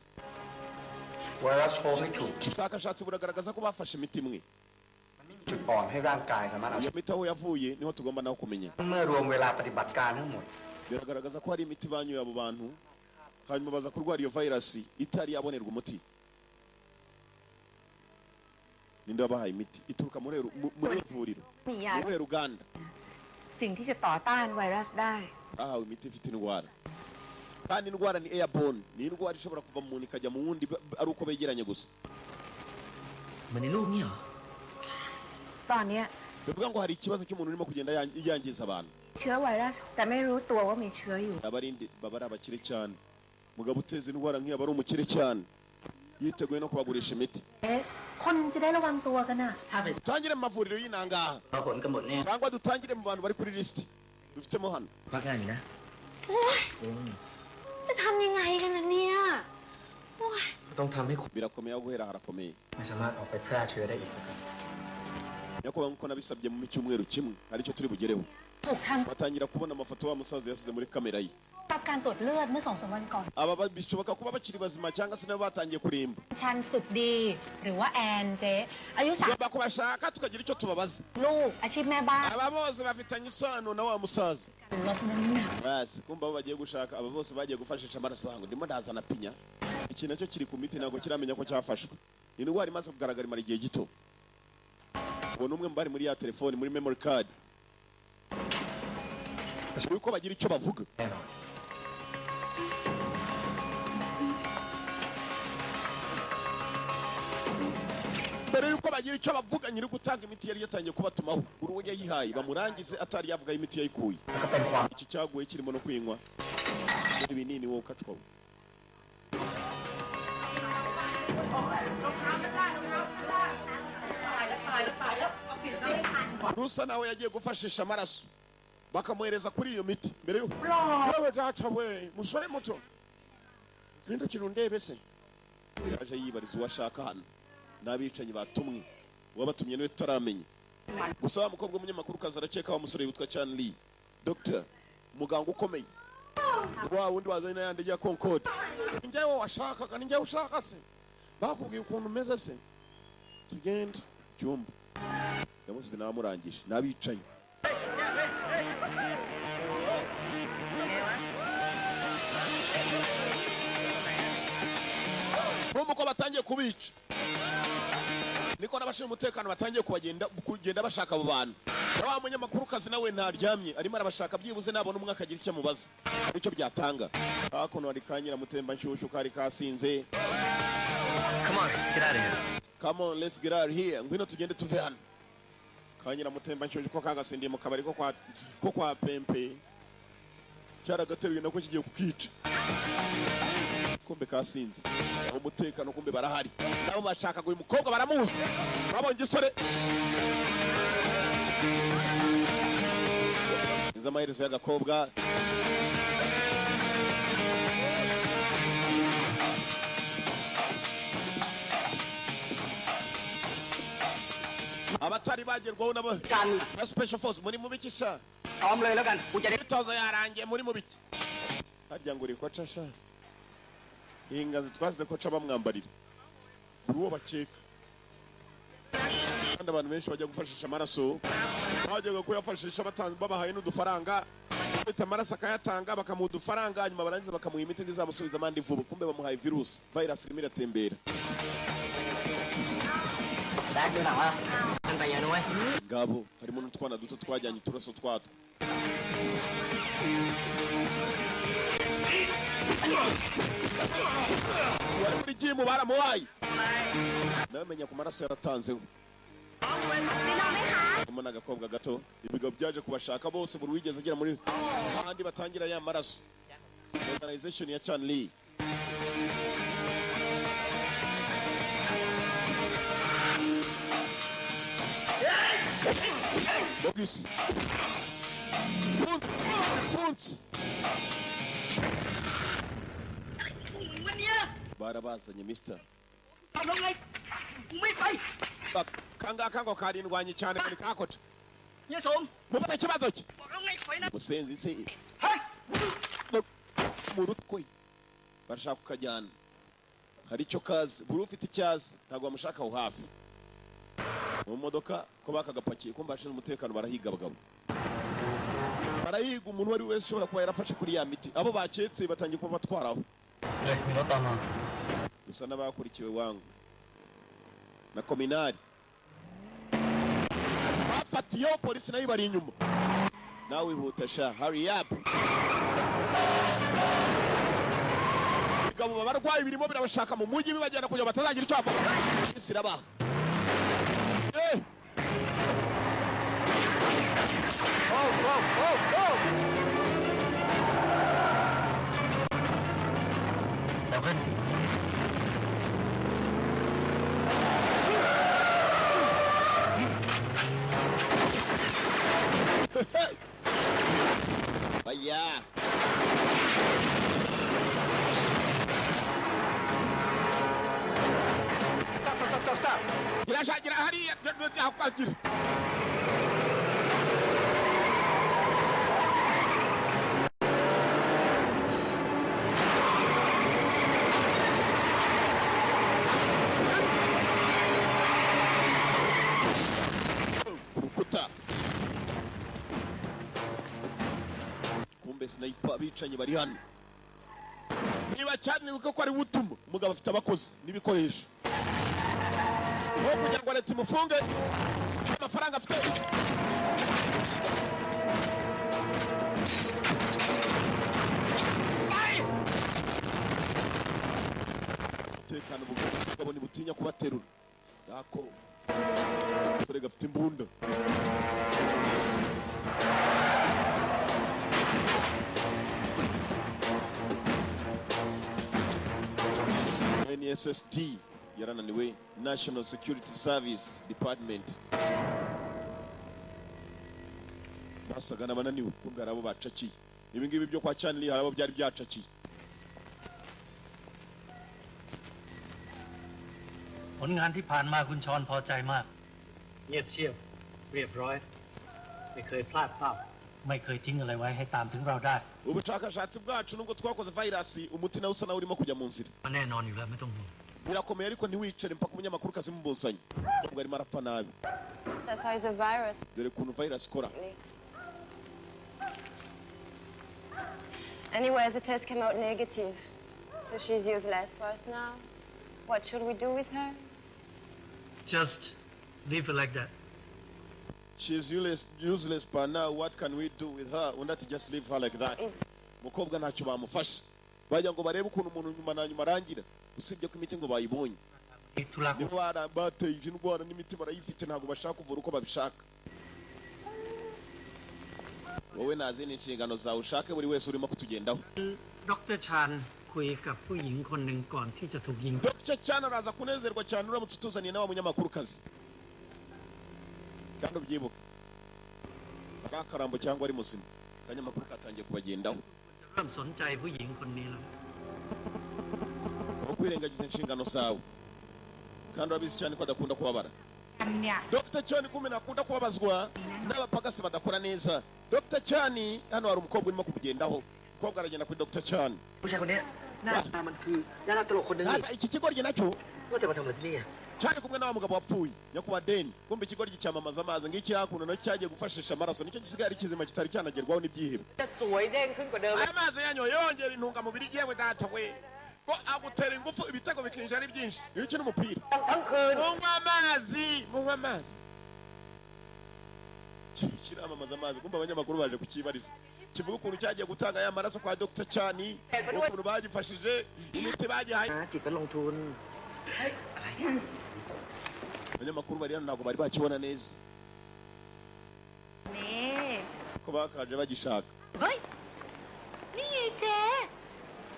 L: ไวรัสโฮไม่ถูก
A: Ubushakashatsi buragaragaza ko bafashe imiti imwe.
L: จุดอ่อนให้ร่างกายสามารถเอา
A: Iyo miti aho yavuye niho tugomba naho kumenya.
L: เมื่อรวมเวลาปฏิบัติการทั้งหมด
A: Biragaragaza ko hari imiti banyoye abo bantu hanyuma baza kurwara iyo virus itari yabonerwa umuti. Ninde wabahaye imiti ituruka muri ivuriro
F: มียา
A: muri Uganda
F: สิ่งที่จะต่อต้านไวรัสได้
A: ahawe imiti ifite indwara kandi indwara ni airborne ni indwara ishobora kuva mu muntu ikajya mu wundi ari uko begeranye gusa
E: เหมือนในรูปนี่เหรอ
F: ตอนเนี้ย
A: bivuga ngo hari ikibazo cy'umuntu urimo kugenda yangiza abantu
F: เชื้อไวรัสแต่ไม่รู้ตัวว่ามีเชื้ออยู่
A: abarindi babara abakire cyane mugabo uteza indwara nk'iyo aba ari umukire cyane yiteguye no kubagurisha imiti
M: คนจะได้ระวังตัวกันน่ะ
A: dutangire mu mavuriro y'intangaha
E: พอผลกำหนดเนี่ย
A: cyangwa dutangire mu bantu bari kuri lisiti dufitemo hano
E: ว่าแค่นี้นะ
M: จะทำยังไงกันนะเนี่ยโอ้ย
N: ต้องทำให้คุณ
A: birakomeye aho guhera harakomeye
N: ไม่สามารถออกไปแพร่เชื้อได้อีกนะครับ
A: nyakubahwa nk'uko nabisabye mu cyumweru kimwe aricyo turi bugereho
M: ถูกทาง
A: batangira kubona amafoto wa musaza yasize muri kamera ye
M: รับการตรวจเลือดเมื่อ 2-3 วันก่อน
A: aba bishoboka kuba bakiri bazima cyangwa se nabo batangiye kurimba
M: ชันสุดดีหรือว่าแอนเจ๊อายุ
A: tugomba kubashaka tukagira icyo tubabaza
M: ลูกอาชีพแม่บ้าน
A: aba bose bafitanye isano na wa musaza
M: ลดน้ำหนัก
A: basi kumva abo bagiye gushaka aba bose bagiye gufashisha amaraso yangu ndimo ndazana pinya iki nacyo kiri ku miti ntabwo kiramenya ko cyafashwe indwara imaze kugaragara imara igihe gito ubu ni umwe mu bari muri ya telefoni muri memory card yuko bagira icyo bavuga mbere yuko bagira icyo bavuga nyiri gutanga imiti yari yatangiye kubatumaho uruwo yayihaye bamurangize atari yavuga imiti yayikuye iki cyaguye kirimo no kwinywa ibinini wowe ukacwaho rusa nawe yagiye gufashisha amaraso bakamuhereza kuri iyo miti mbere yuko wewe data we musore muto ninde kirundebe se yaje yibariza uwashaka hano n'abicanyi batumwe uwabatumye niwe tutaramenya gusa wa mukobwa w'umunyamakuru kaza arakeka wa musore witwa Chan Lee Dr. muganga ukomeye wa wundi wazanye n'ayandi ya Concord njyewe washakaga ni njyewe ushaka se bakubwiye ukuntu umeze se tugenda cyumba yamusize n'abamurangije n'abicanyi nk'uko batangiye kubica niko n'abashinzwe umutekano batangiye kugenda bashaka abo bantu na wa munyamakuru kazi nawe ntaryamye arimo arabashaka byibuze nabona umwe akagira icyo amubaza aricyo byatanga hakuno hari kanyira mutemba nshyushyu kari kasinze
N: Come on, let's get out of here.
A: Come on, let's get out of here. Ngwino tugende tuve hano. Kanyira mutemba nshyushyu ko kagasindiye mu kabari ko kwa pempe cyaragateruye nako kigiye kukica kumbe kasinze umutekano kumbe barahari nabo bashakaga uyu mukobwa baramuzi babonye igisore iza amaherezo y'agakobwa abatari bagerwaho na special force muri mu bikisha
E: พร้อมเลยแล้วกันกูจะได้
A: imyitozo yarangiye muri mu biki harya ngo uri koca sha ingazi twazize koca bamwambarira uri uwo bakeka kandi abantu benshi bajya gufashisha amaraso bajyaga kuyafashisha babahaye n'udufaranga ufite amaraso akayatanga bakamuha udufaranga hanyuma barangiza bakamuha imiti ntizamusubiza amande vuba kumbe bamuhaye virusi virus irimo iratembera ngabo harimo n'utwana duto twajyanye uturaso twatwo wari muri jimu baramuhaye nawe menya ku maraso yaratanzeho harimo n'agakobwa gato ibigo byaje kubashaka bose buri wigeze agera muri ahandi batangira ya maraso organization ya Chan Lee Bogis Punts barabazanye mister kangaka ngo karindwanye cyane muri kakota mufite ikibazo cye musenzi se mu rutwe barashaka kukajyana hari icyo kazi buri ufite icyazi ntabwo bamushaka aho hafi mu modoka ko bakagapakiye kumva bashinzwe umutekano barahiga abagabo barahiga umuntu wari wese ushobora kuba yarafashe kuri ya miti abo baketse batangiye kuba batwaraho gusa n'abakurikiwe wangu na kominari bafatiyeho polisi nayo bari inyuma nawe wihuta sha hurry up bigabo abarwayi birimo birabashaka mu mujyi bibagenda kugira batazagira icyo bavuga isi irabaha
L: เร็วขึ้น
A: ไปยา
G: Stop.
A: Jira hari ya aku kajir. Kurukuta. Kumbe sniper bicanyi bari hano. Niba cyane uko ari butuma umugabo afite abakozi n'ibikoresho. Aho kugira ngo leta imufunge amafaranga afite. Tekana umugabo ni butinya kubaterura. Yako. Sore gafite imbunda. NSSD yarananiwe, National Security Service Department. Basaga n'abananiwe kumbe arabo bacakiye. Ibi ngibi byo kwa Chanley harabo byari byacakiye.
L: ผลงานที่ผ่านมาคุณชอนพอใจมาก
G: เงียบเชียบเรียบร้อย ไม่เคยพลาดเป้า
L: ไม่เคยทิ้งอะไรไว้ให้ตามถึงเราได้
A: Ubushakashatsi bwacu nubwo twakoze virus umuti nawe usa nawe urimo kujya mu nzira.
L: แน่นอนอยู่แล้วไม่ต้องห่วง
A: Birakomeye ariko ntiwicare mpaka umunyamakuru kazi mubuzanye. Nubwo arimo arapfa nabi.
O: That's why it's a virus.
A: Dore kuntu virus ikora.
O: Anyways, the test came out negative. So she's useless for us now. What should we do with her?
L: just leave it like that
A: She's useless but now what can we do with her? Undi ati just leave her like that. Mukobwa ntacyo bamufasha. Bajya ngo barebe ukuntu umuntu nyuma na nyuma arangira. Usibye ko imiti ngo bayibonye. Nibo bateye indwara n'imiti barayifite ntabwo bashaka kuvura uko babishaka. Wowe nazi n'inshingano zawe ushake buri wese urimo kutugendaho.
P: ดร.ชาญคุยกับผู้หญิงคนหนึ่งก่อนที่จะถูกยิง
A: Dr. Chan araza kunezerwa cyane uramutse utuzaniye nawe munyamakuru kazi. Kandi ubyibuke. Akarambo cyangwa ari muzima. Kanyamakuru katangiye kubagendaho.
P: เริ่มสนใจผู้หญิงคนนี้แล้ว
A: Ukwirengagiza inshingano zawe. Kandi urabizi cyane ko adakunda kubabara.
M: อันเนี่ย
A: Dr. Chan kumbe nakunda kubabazwa n'abapagasi badakora neza. Dr. Chan hano hari umukobwa urimo kubugendaho. Umukobwa aragenda kuri Dr. Chan.
Q: ผู้ชายคนนี้หน้าตามันคือดาราตลกคนหนึ่งนี่
A: Iki kigoryi nacyo
Q: ว่าจะมาทำอะไรที่นี่อะ
A: cyari kumwe n'awa mugabo wapfuye nyakubahwa Deni. Kumbe ikigoryi cyamamaza amazi ngiki hakuno nacyo cyagiye gufashisha amaraso nicyo gisigaye ari kizima kitari cyanagerwaho n'ibyihebe.
Q: จะสวยเด้งขึ้นกว่าเดิม
A: Aya mazi yanyoye yongera intungamubiri yewe data we. Ko agutera ingufu ibitego bikinjira ari byinshi. Iyo ukina umupira.
Q: ทั้งคืน
A: Munywa amazi. Kiramamaza amazi kumbe abanyamakuru baje kukibariza. Kivuga ukuntu cyagiye gutanga ya maraso kwa Dr. Chani, ukuntu bagifashije imiti bagihaye.
Q: จิตเป็นลงทุน
A: Abanyamakuru bari hano ntabwo bari bakibona neza.
M: นี่
A: Ko bakaje bagishaka.
M: เฮ้ย นี่ไงเจ๊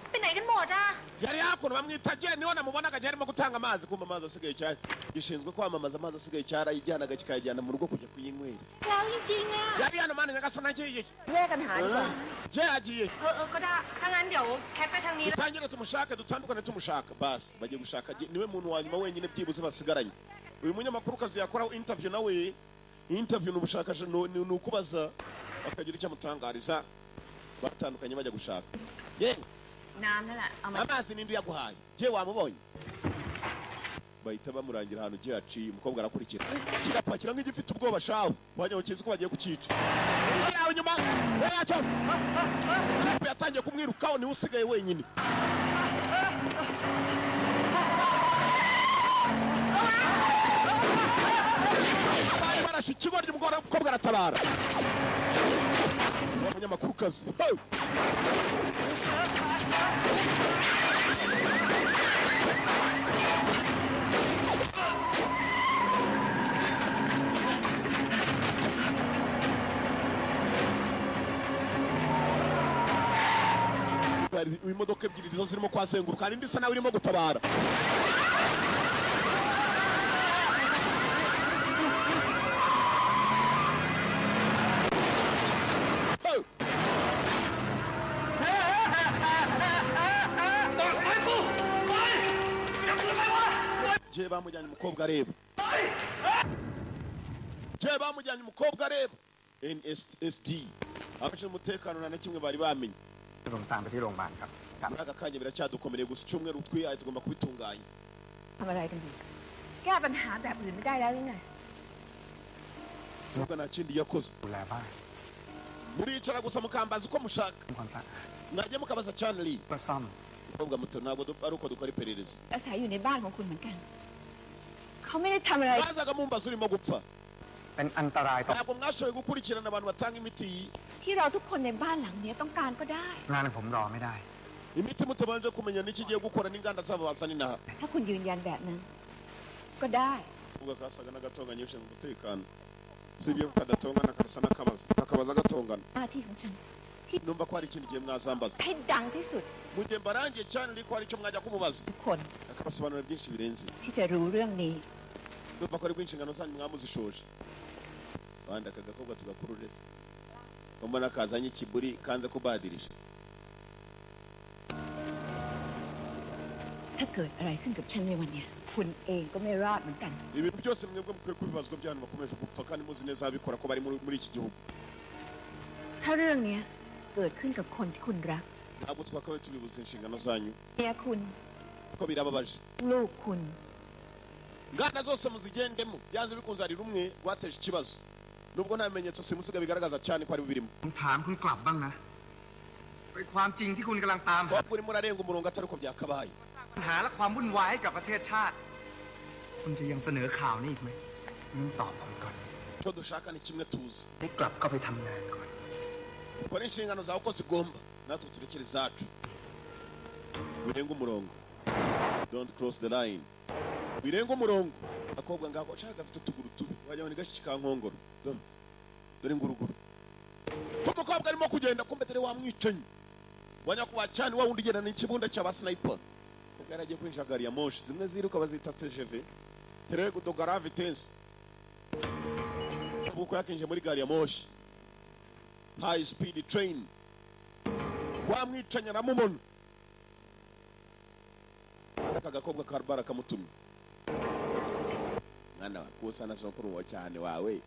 M: ไปไหนกันหมดอ่ะ
A: Yari hakuno bamwita Jeni niho namubonaga arimo gutanga amazi kumbe amazi asigaye cyane. Gishinzwe kwamamaza amazi asigaye cyarayijyanaga kikayajyana mu rugo kujya kuyinywera.
M: แล้วจริงๆอ่ะ
A: Yari hano mani nyagasana agiye.
M: แยกกันหาดีกว่า
A: Je agiye.
M: ก็ได้ ถ้างั้นเดี๋ยวแคปไปทางนี้แล้ว
A: Dutangire tumushake dutandukane tumushaka basi bagiye gushaka niwe muntu wa nyuma wenyine byibuze basigaranye. Uyu munyamakuru kazi yakora interview nawe interview n'ubushakashatsi n'ukubaza bakagira icyo amutangariza batandukanye bajya gushaka. Ye
M: น้ำนั่นแหละเอามา
A: amazi n'indi yaguhaye je wamubonye bahita bamurangira ahantu je yaciye umukobwa arakurikira kirapakira nk'igifite ubwoba shawe wajya ukizi ko bagiye kucica yawe nyuma yacho kipe yatangiye kumwirukaho ni usigaye wenyine barashe ikigoryi umukobwa aratabara umunyamakuru kazi hari imodoka ebyiri nizo zirimo kwazenguruka hari indi isa nawe irimo gutabara. Je bamujyanye umukobwa areba. Je bamujyanye umukobwa areba. NSSD. Abashinzwe umutekano na kimwe bari bamenye.
L: ผมตามไปที่โรงพยาบาลครับ
A: Muri aka kanya biracyadukomereye gusa icyumweru twihaye tugomba kubitunganya.
F: ทำอะไรกันดีแก้ปัญหาแบบอื่นไม่ได้แล้วหรือไง
A: Nubwo nta kindi yakoze.
L: ดูแลบ้าน
A: Muricara gusa mukambaza uko mushaka.
L: ทำความสะอาด
A: Mwajya mukabaza Chanley.
L: ก็ซ่อม
A: Umukobwa muto ntabwo ari uko dukora iperereza.
F: อาศัยอยู่ในบ้านของคุณเหมือนกันเขาไม่ได้ทำอะไร
A: Bazaga mumbaza urimo gupfa.
L: เป็นอันตรายต่อ
A: Ntabwo mwashoboye gukurikirana abantu batanga imiti.
F: ที่เราทุกคนในบ้านหลังนี้ต้องการก็ได้
L: งานผมรอไม่ได้
A: Imiti mutabanje kumenya n'ikigiye gukora n'inganda zabo bazana inaha.
F: ถ้าคุณยืนยันแบบนั้น ก็ได้
A: Ubwo kasaga n'agatonganya ushinzwe umutekano. Sibyo kadatongana karasa n'akabaza. Akabaza gatongana.
F: หน้าที่ของฉัน
A: Numva ko hari ikintu giye mwazambaza.
F: ให้ดังที่สุด
A: Mu gihe mbarangiye Chanley ko hari icyo mwajya kumubaza.
F: ทุกคน
A: Akabasobanurira byinshi birenze.
F: ที่จะรู้เรื่องนี้
A: Numva ko ari bw'inshingano zanyu mwamuzishoje. Bandi aka gakobwa tugakurureza. Ko mbona kazanye ikiburi kanze kubadirisha.
F: ถ้าเกิดอะไรขึ้นกับฉันในวันเนี้ยคุณเองก็ไม่รอดเหมือนกัน
A: Ibintu byose mwebwe mukwiye kubibazwa by'abantu bakomeje gupfa kandi muzi neza ababikora ko bari muri iki gihugu.
F: ถ้าเรื่องเนี้ยเกิดขึ้นกับคนที่คุณรัก
A: Ntabwo twakabaye tubibuza inshingano zanyu.
F: เมียคุณ
A: Ko birababaje.
F: ลูกคุณ
A: Nganda zose muzigendemo byanze bikunze ari rumwe rwateje ikibazo. Nubwo nta bimenyetso simusiga bigaragaza cyane ko ari birimo.
L: ผมถามคุณกลับบ้างนะไอ้ความจริงที่คุณกำลังตามหา
A: Ko urimo urarenga umurongo atari uko byakabaye.
L: ปัญหาและความวุ่นวายให้กับประเทศชาติ คุณจะยังเสนอข่าวนี้อีกไหมตอบผมก่อน
A: Icyo dushaka ni kimwe tuzi.
L: ให้กลับเข้าไปทำงานก่อน
A: Ukora inshingano zawe uko zigomba natwe turekere izacu. Wirenga umurongo. Don't cross the line. Wirenga umurongo. Akobwa ngako shaka afite utuguru tubi. Wajya ni gashi kankongoro. Dore nguruguru. Ko mukobwa arimo kugenda kumbetere wamwicenye. Wanya kuba cyane wa wundi genda n'ikibunda cy'aba sniper. Ubwo yaragiye kwinjira gari ya moshi zimwe ziruka bazita TGV. Terego do garave tense. Ubwo yakinje muri gari ya moshi. High speed train. Wamwicanya namubona. Aka gakobwa karbara kamutumye. Mwana wa kusa na sokuru wa cyane wawe.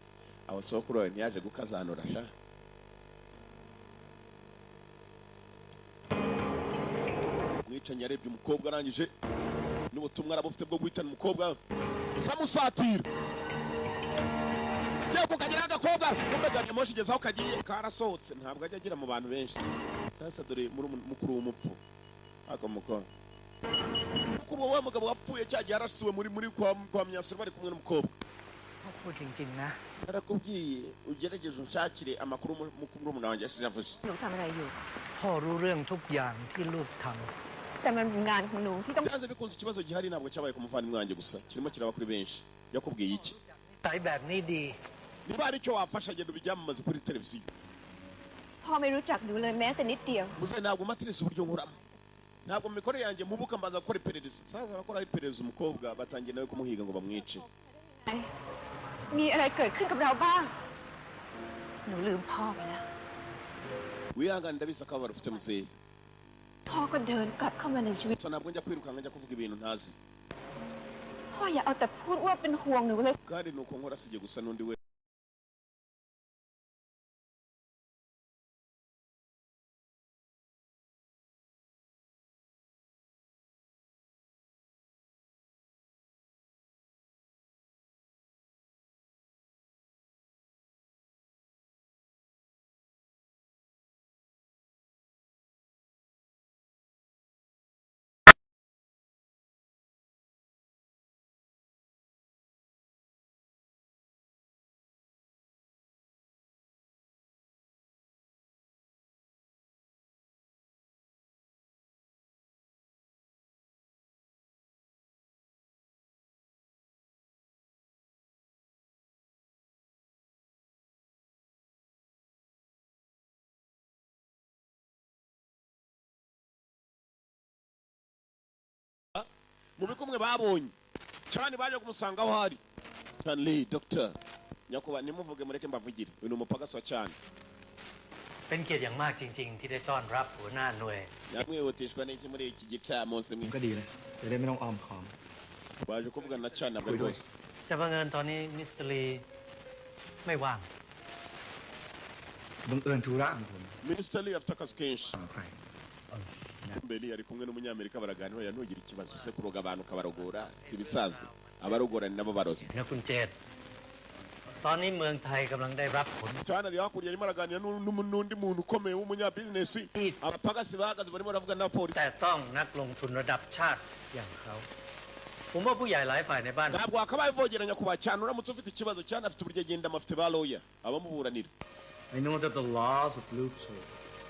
A: Aho sokuru wawe ntiyaje gukazanura sha. Mwicanya arebye umukobwa arangije n'ubutumwa arabufite bwo guhitana umukobwa. Samusatira. Cyako kagira agakobwa kumbe gari moshi gezaho kagiye karasohotse ntabwo ajya agira mu bantu benshi. Sasa dore muri mukuru w'umupfu. Akomukora. Mukuru wa mugabo wapfuye cyagiye arasuwe muri kwa Myasiro bari kumwe n'umukobwa.
P: พูดจริงๆนะ
A: Narakubwiye ugerageze unshakire amakuru mukuru mu wanjye asijavuze.
F: หนูทำอะไรอยู่
P: พ่อรู้เรื่องทุกอย่างที่ลูกท
F: แต่มันเป็นงานของหนูที่ต้อง
A: Byanze bikunze ikibazo gihari ntabwo cyabaye ku muvandimwe wanjye gusa kirimo kiraba kuri benshi. Yakubwiye iki?
P: ำสายแบบนี้ดี
A: Niba hari icyo wafasha genda ubyamamaze kuri televiziyo.
F: พ่อไม่รู้จักหนูเลยแม้แต่นิดเดียว
A: Muze ntabwo matirisi uburyo nkuramo. Ntabwo mu mikorere yanjye mubuka mbanza gukora iperereza. Sasa abakora iperereza umukobwa batangiye nawe kumuhiga ngo bamwice.
F: มีอะไรเกิดขึ้นกับเราบ้าง หนูลืมพ่อไปแล้ว
A: Wihangane ndabizi akababaro ufite muzehe.
F: พ่อก็เดินกลับเข้ามาในชีวิต
A: Gusa ntabwo njya kwirukanka njya kuvuga ibintu ntazi.
F: พ่ออย่าเอาแต่พูดว่าเป็นห่วงหนูเลย
A: Kandi nuko nkora sijye gusa n'undi we mu bikumwe babonye cyane baje kumusanga aho hari Stanley Doctor nyakuba nimuvuge mureke mbavugire uyu umupagasi wa cyane
P: เป็นเกียรติอย่างมากจริงๆที่ได้ต้อนรับหัวหน้าหน่วย
A: namwihutishwa n'iki muri iki gicamunsi mwe
L: ก็ดีเลยจะได้ไม่ต้องอ้อมค้อม
A: baje kuvugana na cyane bari bose
P: แต่บังเอิญตอนนี้มิสเตอร์ลีไม่ว่าง
L: บังเอิญธุระของผม
A: Minister Lee afite akazi kenshi
L: ใคร
A: mbere ari kumwe n'umunyamerika baraganira yantugira ikibazo se kuroga abantu kabarogora si bisanzwe abarogora ni nabo barozi
P: นะคุณเจษตอนนี้เมืองไทยกำลังได้รับผล
A: cyane ari hakurya arimo araganira n'undi muntu ukomeye w'umunyabizinesi abapagasi bahagaze barimo baravugana na polisi
P: แต่ต้องนักลงทุนระดับชาติอย่างเขาผมว่าผู้ใหญ่หลายฝ่ายในบ้าน
A: ntabwo wakabaye vogeranya kuba cyane uramutse ufite ikibazo cyane afite uburyo agenda amafite ba lawyer abamuburanira
L: I know that the laws of loophole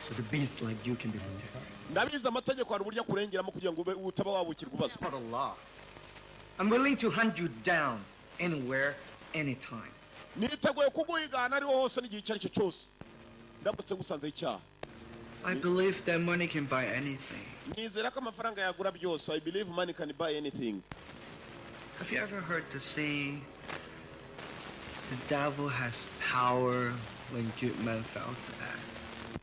L: so the beast like you can be protected.
A: ndabizi amategeko hari uburyo akurengeramo kugira ngo utaba wabukirwa ubazwa
L: Part of law. I'm willing to hunt you down anywhere, anytime.
A: niteguye kuguhigana ariho hose n'igihe icyo ari cyo cyose ndamutse ngusanzeho icyaha
L: I believe that money can buy anything.
A: nizera ko amafaranga yagura byose I believe money can buy anything
L: Have you ever heard the saying, the devil has power when good men fail to act?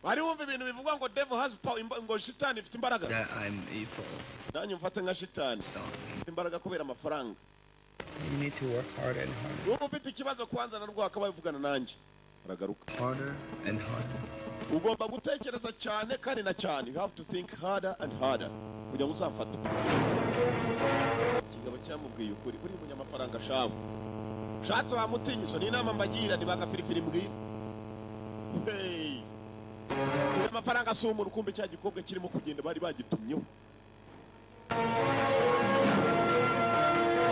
A: bari wumva ibintu bivugwa ngo devil has power ngo shitani ifite imbaraga
L: That I'm evil.
A: nanjye mfate nka shitani ifite imbaraga kubera amafaranga
L: You need to work harder and harder.
A: uba ufite ikibazo kwanza na rwo akabaye uvugana nanjye aragaruka
L: Harder and harder.
A: ugomba gutekereza cyane kandi na cyane you have to think harder and harder kugira ngo uzafate ikigabo cyamubwiye ukuri buri munyamafaranga shawe ushatse wamutinyisho ni inama mbagira ntibagafirifiri mbwira hey amafaranga asoma urukumbi cya gikobwa kirimo kugenda bari bagitumyeho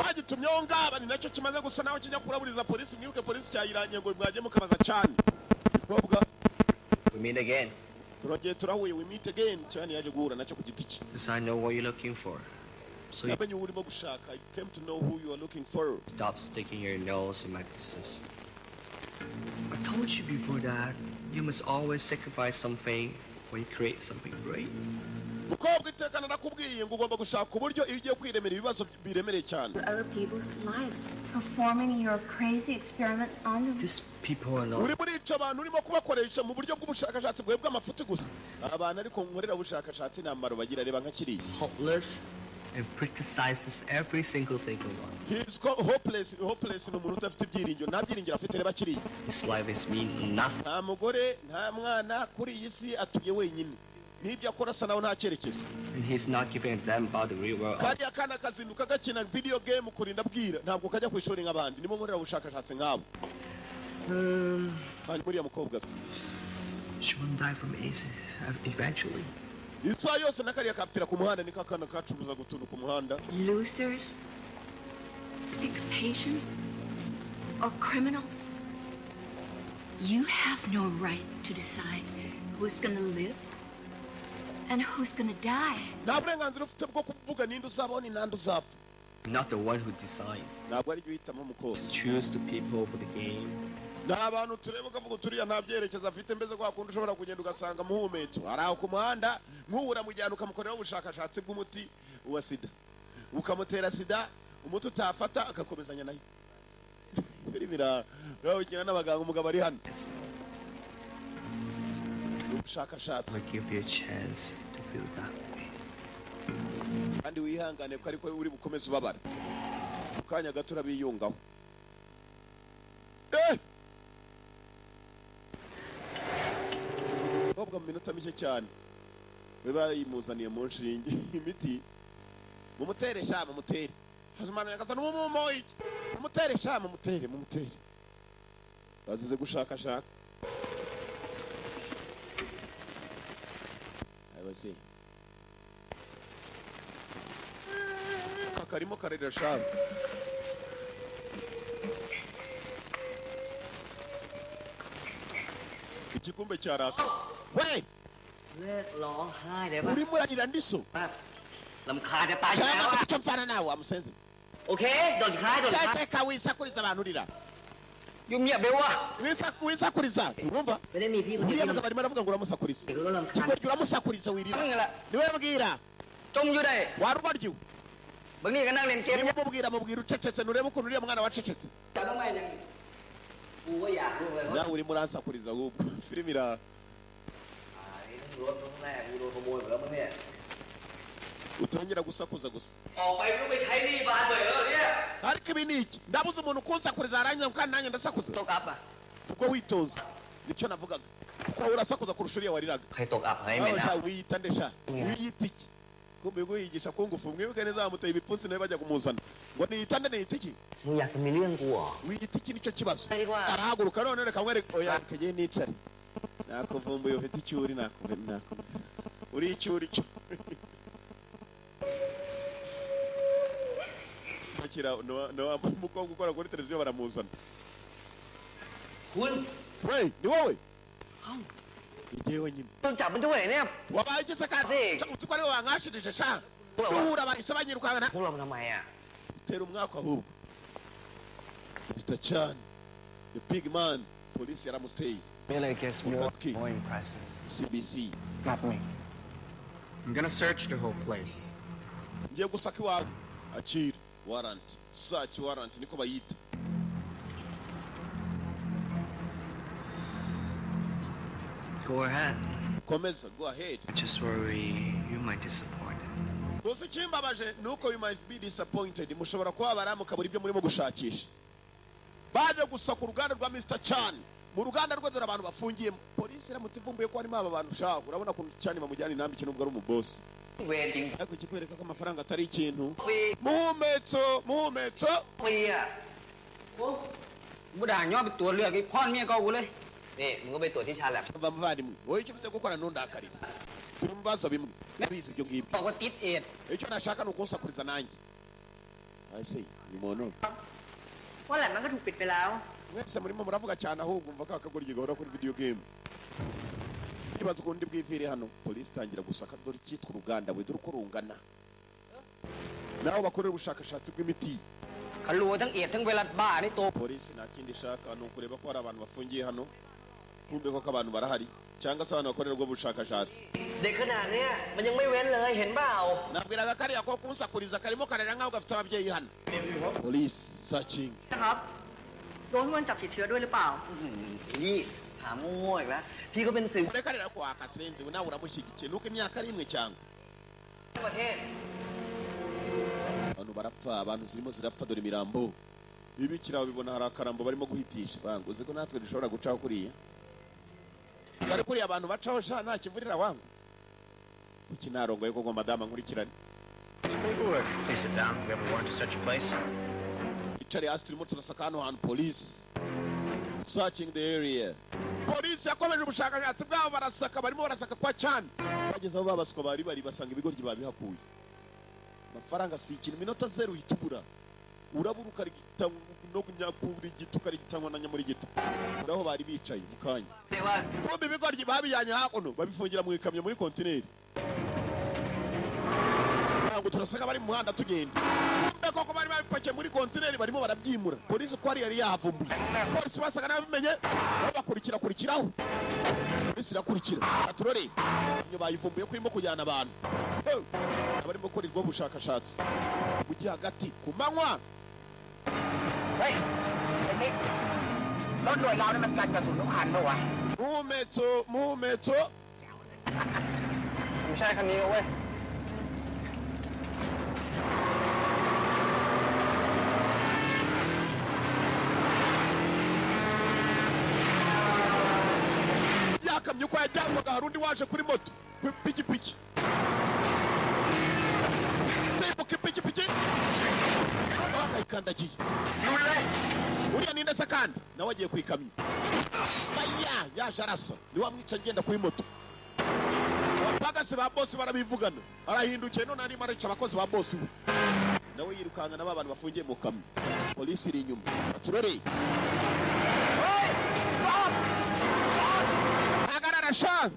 A: bagitumyeho ngaba ni nacyo kimaze gusa naho kijya kuraburiza polisi mwibuke polisi cyayirangiye ngo mwajye mukabaza cyane gikobwa
J: We meet again.
A: turongeye turahuye we meet again cyane yaje guhura nacyo ku giti cye
J: Because I know what you're looking for. So you
A: yamenye urimo gushaka I came to know who you are looking for
J: stop sticking your nose in my business.
L: I told you before that
J: You must always sacrifice something when you create something great.
A: mukobwa itekana nakubwiye ngo ugomba gushaka uburyo iyo ugiye kwiremera ibibazo biremereye cyane
F: Other people's lives, performing your crazy experiments on them.
J: These people are not
A: uri murica abantu urimo kubakoresha mu buryo bw'ubushakashatsi bwawe bw'amafuti gusa abantu ariko nkorera ubushakashatsi n'amaro bagira reba nka kiriya
J: hopeless and criticizes every single thing going on.
A: he is hopeless ni umuntu udafite ibyiringiro nta byiringiro afite reba kiriya
J: His life is mean nothing.
A: nta mugore nta mwana kuri iyi si atuye wenyine n'ibyo akora asa nawe nta cyerekezo
J: And he's not giving a damn about the real world.
A: kariya kana kazinduka gakina video game kurinda bwira ntabwo kajya ku ishuri nk'abandi nimo nkorera ubushakashatsi nk'abo hanyuma uriya mukobwa se
J: She won't die from AIDS eventually.
A: isaha yose na kariya kapfira ku muhanda niko akana kacuruza gutuntu ku muhanda
F: Losers, sick patients, or criminals. You have no right to decide who's going to live and who's going to die.
A: nta burenganzira ufite bwo kuvuga ninde uzabaho ni nande uzapfa
J: Not the one who decides.
A: ntabwo ari byo uhitamo umukobwa
J: Choose the people for the game.
A: nta bantu tureba ukavuga turiya nta byerekezo afite mbese kwa kundi ushobora kugenda ugasanga muhumetso hari aho ku muhanda nk'uwura mu gihe ukamukoreraho ubushakashatsi bw'umuti wa sida ukamutera sida umuti utafata agakomezanya nayo birabikina n'abaganga umugabo ari hano ubushakashatsi
J: I'll give you a chance to feel that way.
A: kandi wihangane ko ariko uri bukomeze ubabara mu kanya gato urabiyungaho mukobwa mu minota mike cyane we bayimuzaniye mu nshinge imiti mumutere sha mumutere hazimana yakata n'umumo iki mumutere sha mumutere bazize gushakashaka abazi kakarimo karera shaka igikumbe cya raka we
P: เลิกร้องไห้ได้ปะ
A: urimo urarira ndiso
P: ลำคาญจะตายอยู่แล้ว
A: cyangwa
P: อะ
A: icyo mfana nawe amusenze
P: โอเคโดนคล้ายโดนคล้าย
A: cyateka wisakuriza abantu urira
P: ยุ่งเงียบไปวะ
A: wisakuriza urumva
P: ไม่ได้มีพี่คน
A: uriya
P: เดียว
A: mugabo arimo aravuga ngo uramusakuriza
P: เด็กก็ลำคาญ
A: kigoryi uramusakuriza wirira
P: มึงแหละ
A: niwe mbwira
P: จมอยู่ได้
A: warubaryo
J: bữa nay cái năng lên kiếm
A: niba mubwira ucecetse nurebe ukuntu uriya mwana wacecetse nawe urimo uransakuriza ahubwo filime iraha utongera gusakuza gusa ariko ibi ni iki ndabuze umuntu kunsakuriza arangiza kandi nanjye ndasakuza kuko witonze nicyo navugaga kuko urasakuza kurusha uriya wariraga wiyita ndesha wiyita iki kumbe ngo yigisha kungufu mwibuke neza bamuteye ibipfunsi nawe bajya kumuzana ngo niyita nde niyita iki wiyita iki nicyo kibazo arahaguruka none reka nkwereke oya kege nicare nakuvumbuye ufite icyuri nakuvumbuye uri icyuri cyo bakira no umukobwa ukora kuri televiziyo baramuzana we ni wowe igihe nyine wabaye iki se kandi uzi ko ari wowe wankashirije sha duhura bahise banyirukana utera umwaka ahubwo Mr. Chan the big man polisi yaramuteye
K: Really gets more impressive.
A: CBC
K: Not me. I'm gonna search the whole place.
A: ngiye gusaka iwawe acira warrant search warrant niko bayita
L: Go ahead.
A: komeza go ahead.
L: I just worry you might disappoint.
A: gusa ikimbabaje nuko you might be disappointed mushobora kuba baramuka buri byo murimo gushakisha baje gusaka uruganda rwa Mr. Chan mu ruganda rwe dore abantu bafungiyemo polisi iramutse ivumbuye ko harimo aba bantu ushaka urabona ko Chan bamujyana intambi ikintu ubwo ari umubosi ariko kikwereka ko amafaranga atari ikintu muhumetso
J: Buddha nhó bị tuột lừa cái con mẹ câu lên. Nè,มึงก็ไปตรวจที่ชาแลบ
A: bavandimwe wowe icyo ufite gukora ntundakarire turi mu bibazo bimwe nabizi ibyo ngibyo
J: บอกว่าติดเอด
A: icyo nashaka ni ukunsakuriza nanjye ese uyu muntu
M: ว่าแหละมันก็ถูกปิดไปแล้ว
A: mwese murimo muravuga cyane ahubwo mva ka kagoryi gahora kuri video game ikibazo kundi bwivire hano polisi itangira gusaka dore cyitwa uruganda we dore uko rungana naho bakorera ubushakashatsi bw'imiti
J: เขารู้ทั้งเอดทั้งไวรัสบ้านี่ตัว
A: polisi nta kindi ishaka ni ukureba ko hari abantu bafungiye hano kumbe ko abantu barahari cyangwa se abantu bakorera ubwo bushakashatsi
J: เด็กขนาดเนี้ยมันยังไม่เว้นเลยเห็นเปล่า
A: nabwiraga kariya ko kunsakuriza karimo karera nk'aho gafite ababyeyi hano police searching
M: นะครับโดนมันจับติดเชื้อด้วยหรือเปล่า
J: พี่ถามมั่วๆอีกแล้วพี่ก็เป็นสื่อ
A: ureka rero ko akasenze nawe uramushyigikiye nuko imyaka ari imwe cyangwa
J: ประเทศ
A: abantu barapfa abantu zirimo zirapfa dore imirambo ibikira bibona hari akarambo barimo guhitisha bangu uzi ko natwe dushobora gucaho kuriya kare kuriya abantu bacaho sha nta kivurira wangu kuki narongoye ko ngo madama nkurikirane
K: Please sit down. We have a warrant to search your place.
A: icari hasi turimo turasaka hano hantu police searching the area polisi yakomeje ubushakashatsi bwabo barasaka barimo barasaka kwa cyane bageze aho babaswa bari basanga ibigoryi babihakuye amafaranga si ikintu minota zero hitubura urabura ukarigita no kunyakura igiti ukarigitanywa na nyamurigito uraho bari bicaye mu kanya kumbe ibigoryi babijyanye hakuno babifungira mu ikamyo muri kontineri ntabwo turasaka bari mu muhanda tugenda kumbe koko bari babipakiye muri kontineri barimo barabyimura polisi ko yari yahavumbuye polisi basaga n'ababimenye bakurikiraho polisi irakurikira aturore iyo bayivumbuye ko irimo kujyana abantu abarimo gukorerwa ubushakashatsi mu gihe hagati ku manywa
J: เฮ้ยไอ้นี่รถหน่วยเราเนี่ยมันกันกระสุนทุกคันปะวะ
A: muhumetso
J: ไม่ใช่คันนี้เว้ย
A: yakamye uko yajyanwaga hari undi waje kuri moto ku ipikipiki simbuka ipikipiki bakayikandagiye uriya ninde se kandi nawe agiye ku ikamyo baya yaje arasa niwe amwica agenda kuri moto abapagasi ba bosi barabivugana arahindukiye none arimo arica abakozi ba bosi we nawe yirukanka n'aba bantu bafungiye mu kamyo polisi iri inyuma aturore hagarara sha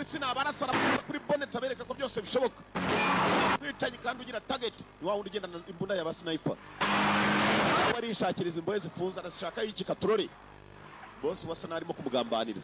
A: polisi nabarasara kuri bonnet abereka ko byose bishoboka. Mwicanyi kandi ugira target ni wa wundi ugenda imbunda ya sniper. Wari ishakiriza imboye zifunza arashaka y'iki katroli. Boss wasa narimo kumugambanira.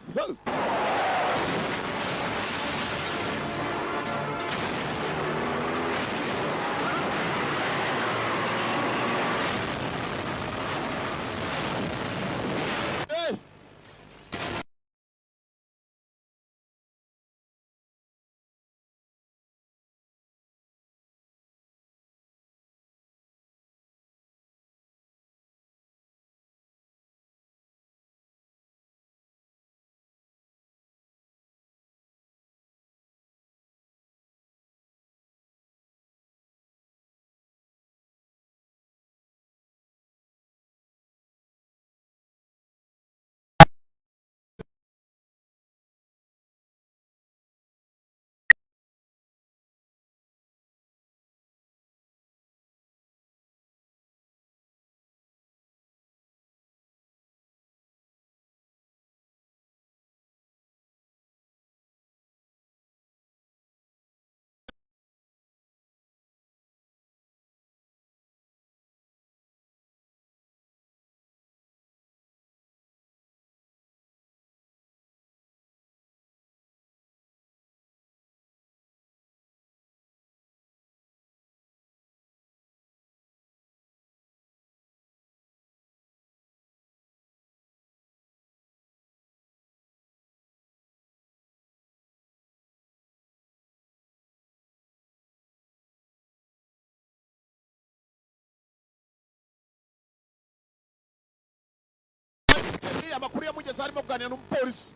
A: Amakuru yamugeze harimo kuganira n'umupolisi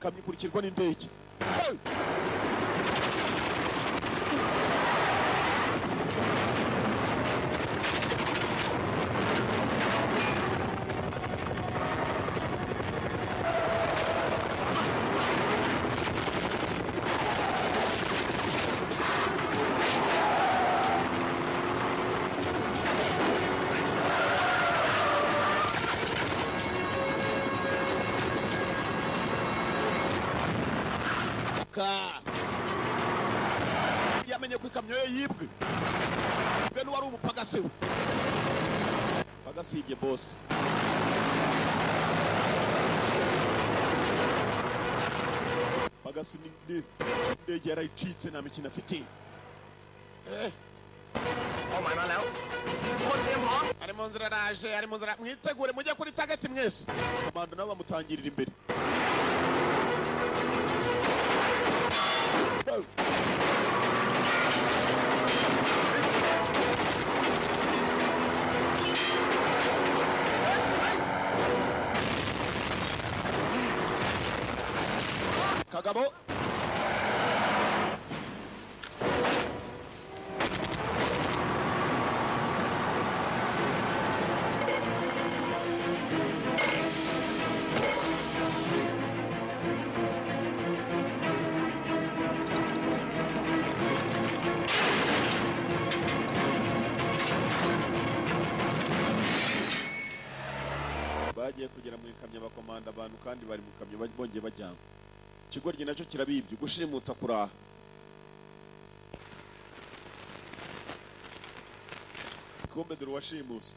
A: kamyikurikirwa n'indege. Yamenye ko ikamyo ye yibwe. Bwe n'uwari umupagasi we. Pagasibye boss. Pagasi ndege yarayicitse nta mikino afite.
R: Omarมาแล้วคนเตรียมพร้อม
A: Ari mu nzira raje, ari mu nzira mwitegure mujye kuri target mwese. Komando nabo bamutangirira imbere. Kagabo bagiye kugera mu ikamyo bakomanda abantu kandi bari mu kamyo bongeye bajyamo. Ikigoryi nacyo kirabibye gushimuta kuraha. Kombe dore washimuse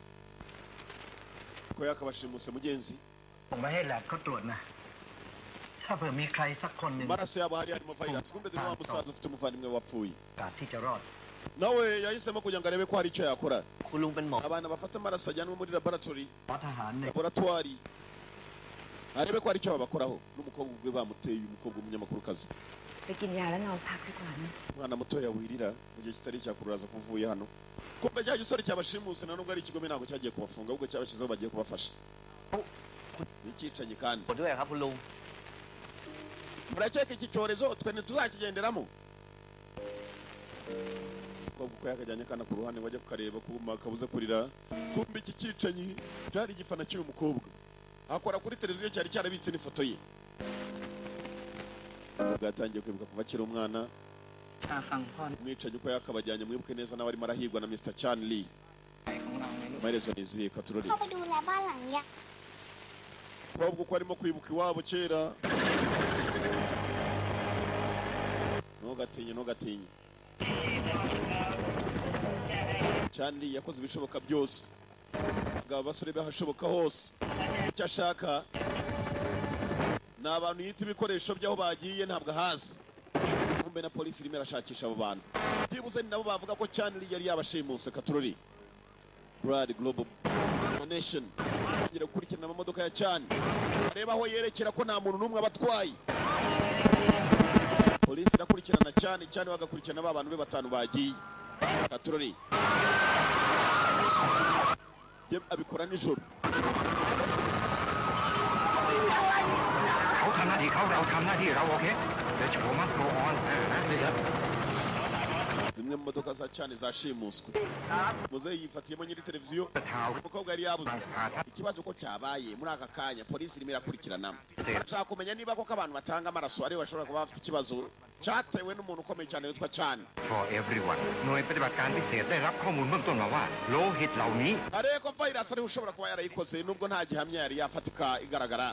A: ko yakabashimuse mugenzi.
P: ผมไปให้แลบเขาตรวจนะถ้าเผื่อมีใครสักคนหนึ่ง
A: Maraso yabo hari harimo virus. Kombe dore wa musaza ufite umuvandimwe wapfuye.
P: ที่จะรอด
A: Nawe yahisemo kugira ngo arebe ko hari icyo yakora.
E: คุณลุงเป็นหมอ
A: Abana bafata amaraso ajyanwe muri laboratory.
P: ทหารเนี่ย
A: Laboratoire. Arebe ko hari icyo babakoraho n'umukobwa ubwe bamuteye umukobwa umunyamakuru kazi.
F: ไปกินยาแล้วนอนพักดีกว่านะ
A: Mwana mutoya wirira mu gihe kitari cyakururaza kuvuye hano. Kumbe cya gisore cyabashimuse na nubwo ari ikigome ntabwo cyagiye kubafunga ahubwo cyabashyizeho bagiye kubafasha. Nicyicanyi kandi.
E: ขอด้วยครับคุณลุง
A: Murakeka iki cyorezo twe ntituzakigenderamo. Umukobwa uko yakajyanye kana ku ruhande bajya kukareba kuma kabuze kurira. Kumbe iki cyicanyi cyari igifana cy'uyu mukobwa. Akora kuri televiziyo cyari cyarabitse n'ifoto ye. Bwatangiye kwibuka kuva akiri umwana. Mwicanyi uko yakabajyanye mwibuke neza nawe arimo arahigwa na Mr. Chan Lee. Amaherezo niziye katurori.
S: เข้าไปดูแลบ้านหลังยา
A: Umukobwa uko arimo kwibuka iwabo kera. ntugatinye Chandi yakoze ibishoboka byose ngaba basore bahashoboka hose icyo ashaka ni abantu yita ibikoresho by'aho bagiye ntabwo hazi kumbe na polisi irimo irashakisha abo bantu byibuze ni nabo bavuga ko Chandi yari yabashimuse Katurori Brad Global Nation ngira gukurikirana amamodoka ya Chandi areba aho yerekera ko nta muntu n'umwe abatwaye polisi irakurikirana Chandi bagakurikirana abantu be batanu bagiye Katurori abikora nijoro zimwe mu modoka za Chandi zashimuswe muzeyi yifatiyemo nyiri televiziyo umukobwa yari yabuze ikibazo ko cyabaye muri aka kanya polisi irimo irakurikirana ashaka kumenya niba koko abantu batanga amaraso ari bashobora kuba bafite ikibazo cyatewe n'umuntu ukomeye cyane witwa Chandi
S: For everyone หน่วยปฏิบัติการพิเศษได้รับข้อมูลเบื้องต้นมาว่าโลหิตเหล่านี้
A: ariko virus ari ushobora kuba yarayikoze nubwo nta gihamya yari yafatika igaragara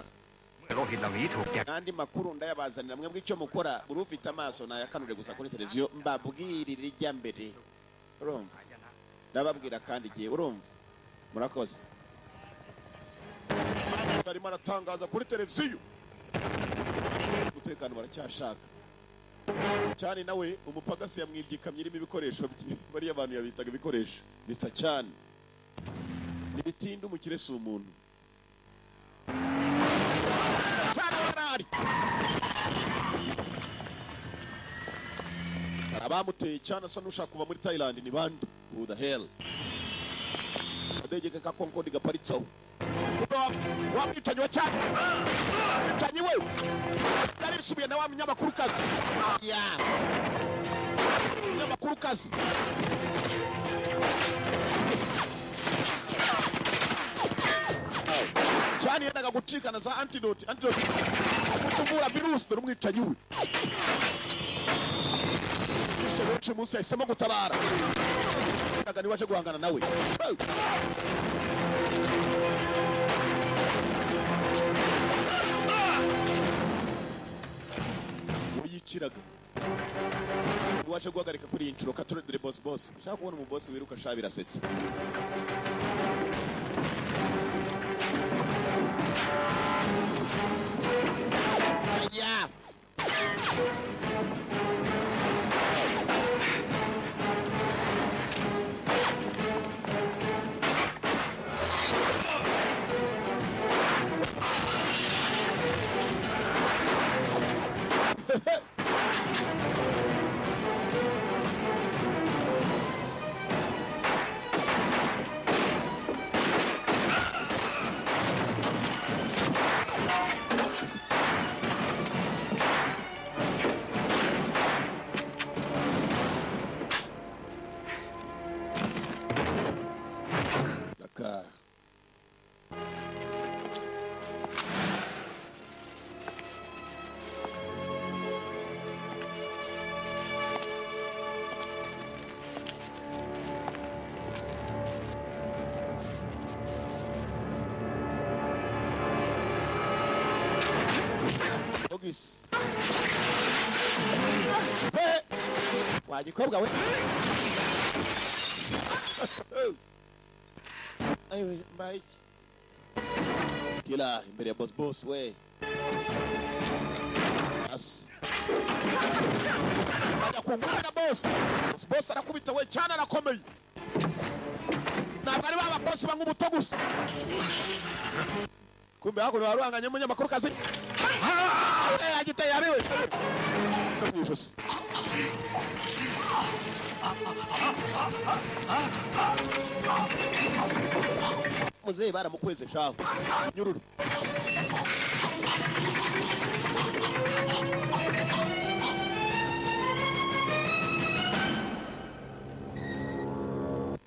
S: โลหิตเหล่านี้ถูกแยก
A: kandi makuru ndayabazanira mwebwe icyo mukora buri ufite amaso nayakanure gusa kuri televiziyo mbabwirira ijya mbere urumva ndababwira kandi igihe urumva murakoze barimo aratangaza kuri televiziyo umutekano baracyashaka cyane nawe umupagasi yamwibye ikamyo irimo ibikoresho bariya abantu yabitaga ibikoresho bisa cyane nibitinda umukire si umuntu abamuteye cyane asa n'ushaka kuva muri Thailand ni bande who the hell adegeka ka Concorde gaparitsaho wamwicanyi wa cyane mwicanyi we yari isubiye na wa munyamakurukazi munyamakurukazi cyane yendaga gucikana za antidote kutuvura virusi dore umwicanyi we benshi munsi yahisemo gutabara ndaga niwaje guhangana nawe uyiciraga niwaje guhagarika kuri iyi nshuro Katurori dore boss ushaka kubona umubosi wiruka sha birasetse yeah. wagikobwa we ayo mbaye kila imbere ya boss we as kungana na boss arakubita we cyane arakomeye ntabwo ari baba boss banga umuto gusa kumbe hako ni waruhanganye munyamakuru kazi agiteye ariwe muzeyi baramukweze shaho nyururu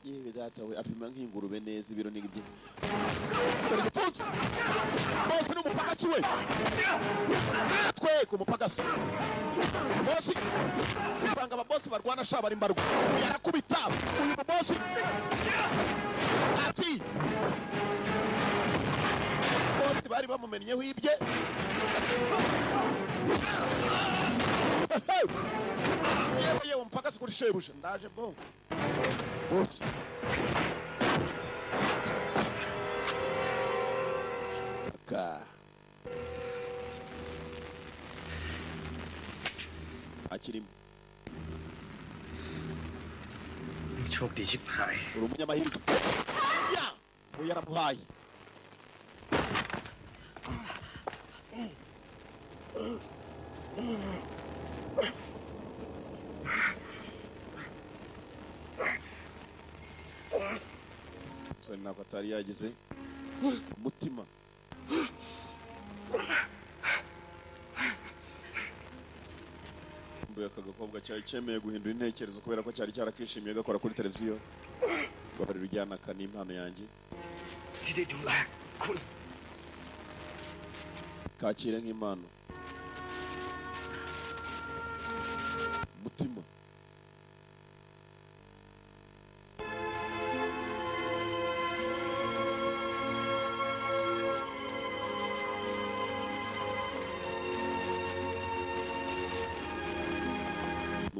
A: yewe data we apima nk'ingurube neza ibiro n'ibyo igipfunsi bose ni umupagasi we twe ku mupagasi bosi usanga ababosi barwana sha bari mbarwa yarakubita uyu mubosi ati bosi bari bamumenyeho ibye shebuja ndaje bo bosi ka akirimo
L: โชคดีชิบหาย
A: uri umunyamahirwe ya we yaramuhaye umusore ntabwo atari yagize umutima aka gakobwa cyari cyemeye guhindura intekerezo kubera ko cyari cyarakishimiye gakora kuri televiziyo babarira ujyanaka n'impano yanjye kakire nk'impano umutima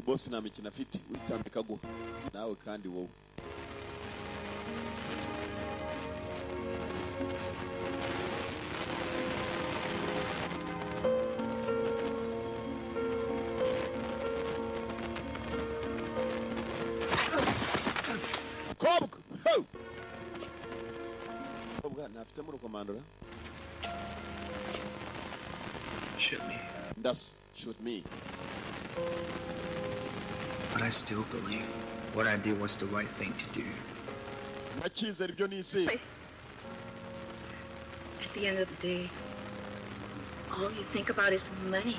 A: bosi nta mikino afite witambika guha nawe kandi wowe kobwa ntafitemo urukomandora
L: Shoot me.
A: ndasa shoot me.
L: But I still believe what I did was the right thing to do.
A: Nacyizera ibyo nise.
F: At the end of the day, all you think about is money.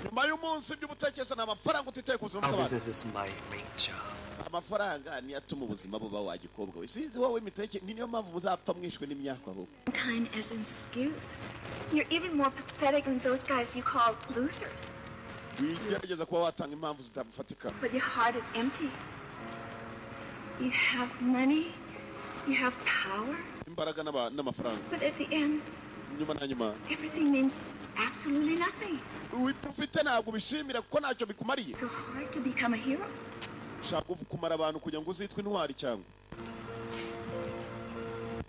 A: nyuma y'umunsi ibyo utekereza n'amafaranga utitaye ku buzima bw'abantu.
L: This is my main job.
A: amafaranga niyo atuma ubuzima buba wagikobwa we sinzi wowe imiteke niyo mpamvu muzapfa mwishwe n'imyaka aho.
F: Kind as an excuse. You're even more pathetic than those guys you call losers.
A: wigerageza kuba watanga impamvu zitafatika.
F: But your heart is empty. You have money. You have power.
A: imbaraga n'amafaranga.
F: But at the end,
A: nyuma na nyuma,
F: everything means absolutely nothing.
A: ufite ntabwo bishimira kuko ntacyo bikumariye.
F: It's so hard to become a hero.
A: shaka kumara abantu kugira ngo uzitwe intwari cyangwa.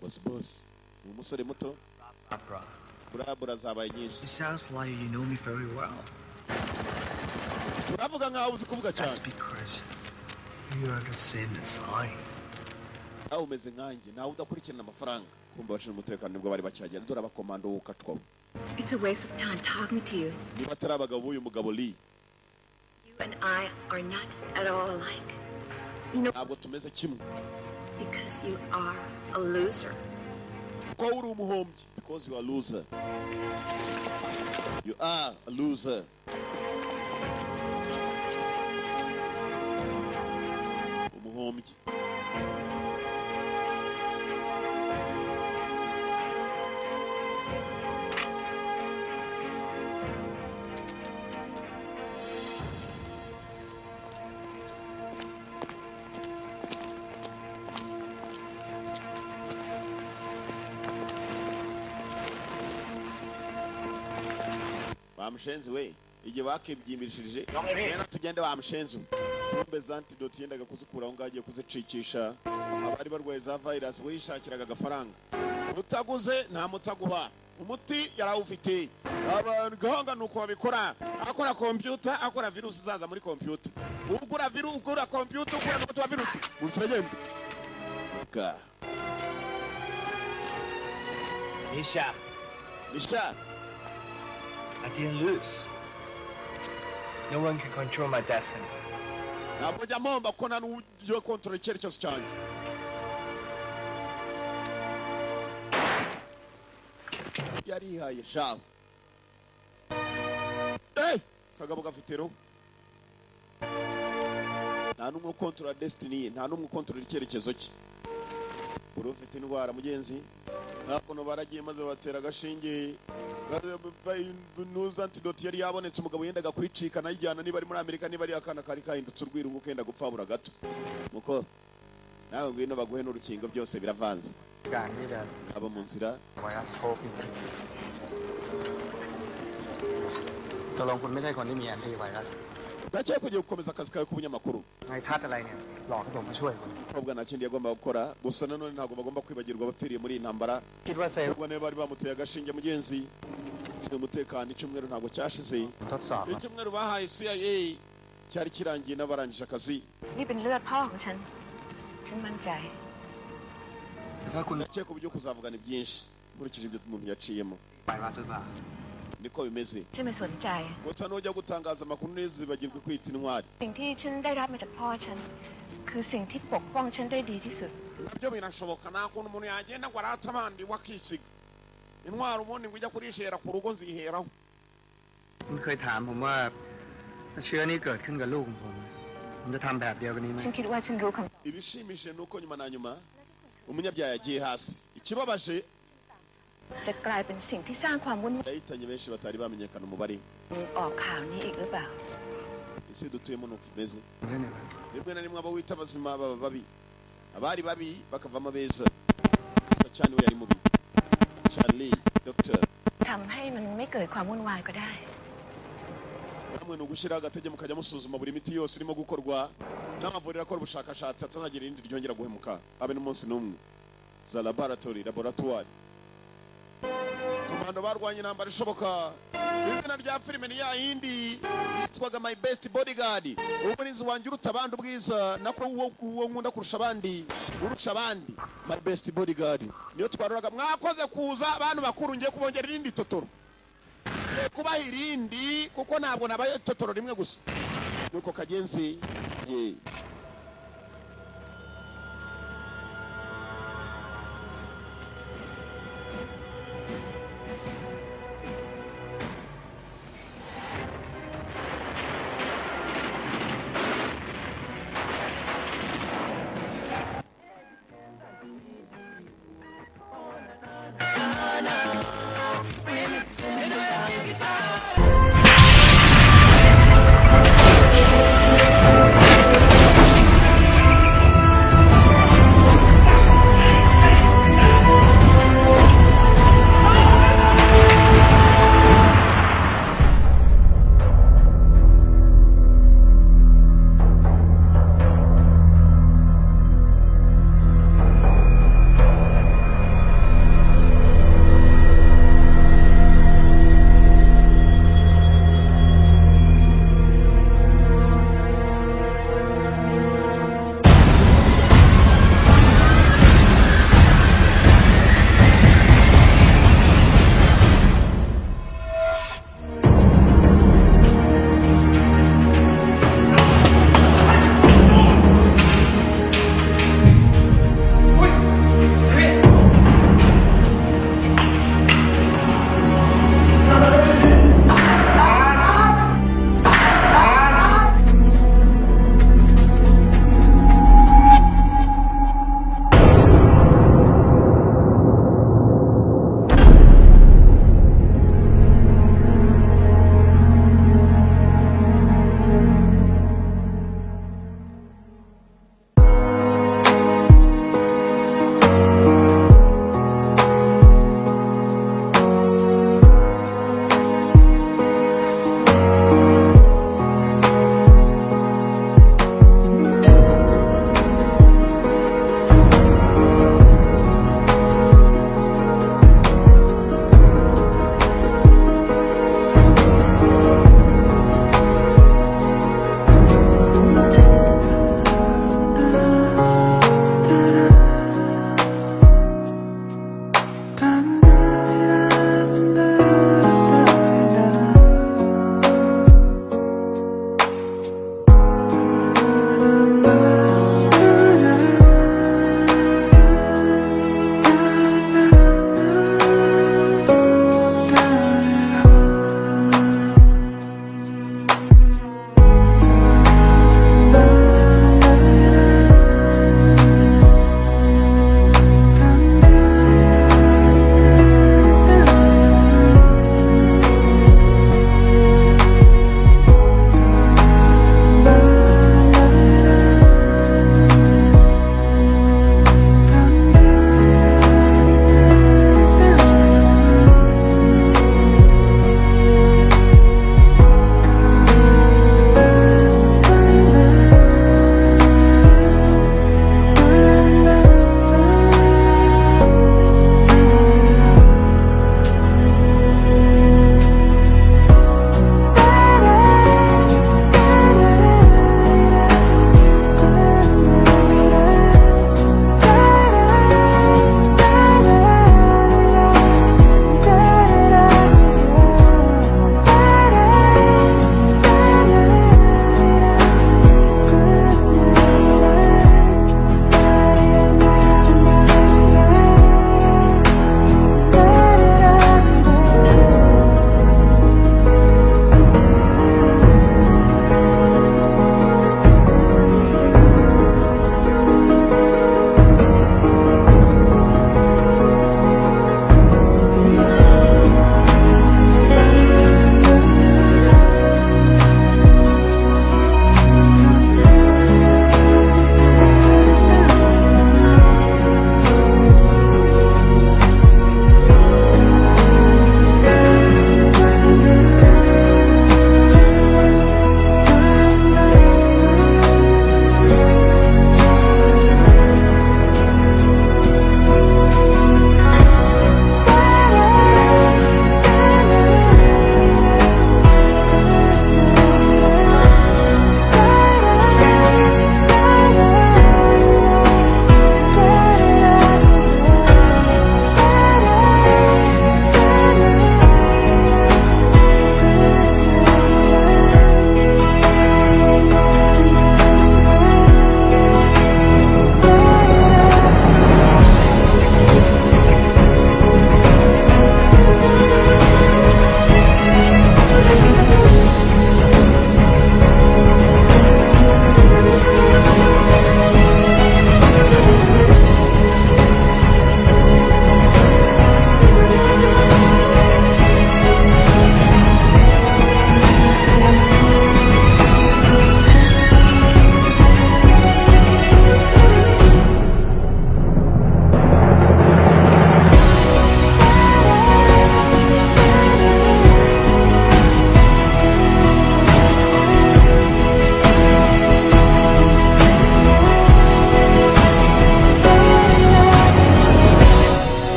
A: boss umusore muto. Kurabura zabaye nyinshi.
L: It sounds like you know me very well.
A: uravuga nkaho uzi kuvuga cyane.
L: That's because you are the same as I.
A: nawe umeze nkanjye nawe udakurikirana amafaranga. kumva abashinzwe umutekano nibwo bari bacyagera dore abakomando w'ukatwaho.
F: It's a waste of time talking to you.
A: niba atari abagabo b'uyu mugabo Lee.
F: You and I are not at all alike. You know,
A: ntabwo tumeze kimwe.
F: because you are a loser.
A: ko uri umuhombyi. because you are a loser. You are a loser. umuhombyi. bamushenzi we igihe bakibyimbirishije rero tugende bamushenzi kumbe za antidote yendaga kuzikura aho ngagiye kuzicikisha abari barwaye za virus wishakiraga agafaranga utaguze nta mutaguha umuti yarawufite abantu gahanga nuko babikora akora computer akora virus zaza muri computer ugura virus ugura computer ugura n'umuti wa virus unsiragende ka Nisha
L: I didn't lose. No one can control my destiny.
A: ntabwo njya mpomba ko nta n'uburyo kontorora icyerekezo cyanjye. yarihaye shawe. kagabo gafite roho. nta n'umwe ukontorora destiny ye nta n'umwe ukontorora icyerekezo cye. uri ufite indwara mugenzi hakuno baragiye maze batera agashinge nuza antidote yari yabonetse umugabo yendaga kwicika nayijyana niba ari muri Amerika niba ari akana kari kahindutse urwirungu kenda gupfabura gato muko nawe ngwino baguhe n'urukingo byose biravanze aba mu nzira
E: ตกลงคุณไม่ใช่คนที่มีแอนตี้ไวรัส
A: ndakeka kugiye gukomeza akazi kawe k'ubunyamakuru
Q: นายทัศน์อะไรเนี่ยหลอกให้ผมมาช่วยคุณ
A: ahubwo nta kindi yagomba gukora gusa nanone ntabwo bagomba kwibagirwa abapfiriye muri iyi ntambara
Q: คิดว่าเซลล์
A: ubwo niba bari bamuteye agashinge mugenzi ushinzwe umutekano icyumweru ntabwo cyashize
Q: ทดสอบ
A: icyumweru bahaye CIA cyari kirangiye n'abarangije akazi
F: นี่เป็นเลือดพ่อของฉัน ฉันมั่นใจ
A: ndakeka uburyo kuzavugana byinshi nkurikije ibyo umuntu yaciyemo
Q: ไปมาซื้อผ้า
A: niko bimeze
F: ฉันไม่สนใจ
A: gusa nujya gutangaza amakuru neza zibagirwe kwita intwari
F: สิ่งที่ฉันได้รับมาจากพ่อฉัน คือสิ่งที่ปกป้องฉันได้ดีที่สุด
A: nabyo birashoboka nta kuntu umuntu yagenda ngo arate abandi wakisiga intwari ubundi ngo ujya kurishera ku rugo nziheraho
Q: คุณเคยถามผมว่าถ้าเชื้อนี้เกิดขึ้นกับลูกของผมจะทำแบบเดียวกันนี้ไหม
F: ฉันคิดว่าฉันรู้คำตอบ
A: ibishimishije ni uko nyuma na nyuma umunyabyaha yagiye hasi ikibabaje
F: จะกลายเป็นสิ่งที่สร้างความวุ่นวาย
A: yahitanye benshi batari bamenyekana umubare
F: ออกข่าวนี้อีกหรือเปล่า
A: isi dutuyemo nuko imeze rimwe na rimwe abo wita abazima baba babi abari babi bakavamo beza gusa cyane we yari mubi Charlie Doctor
F: ทำให้มันไม่เกิดความวุ่นวายก็ได้
A: namwe ni ugushyiraho agatege mukajya musuzuma buri miti yose irimo gukorwa n'amavuriro akora ubushakashatsi atazagira irindi ryongera guhemuka abe n'umunsi n'umwe za laboratoire komando barwanya intambara ishoboka izina rya filime ni ya yindi yitwaga My Best Bodyguard umurinzi wanjye uruta abandi ubwiza nako uwo nkunda kurusha abandi urusha abandi My Best Bodyguard niyo twaroraga mwakoze kuza abantu bakuru ngiye kubongera irindi totoro kubaha irindi kuko ntabwo nabaye totoro rimwe gusa nuko kagenzi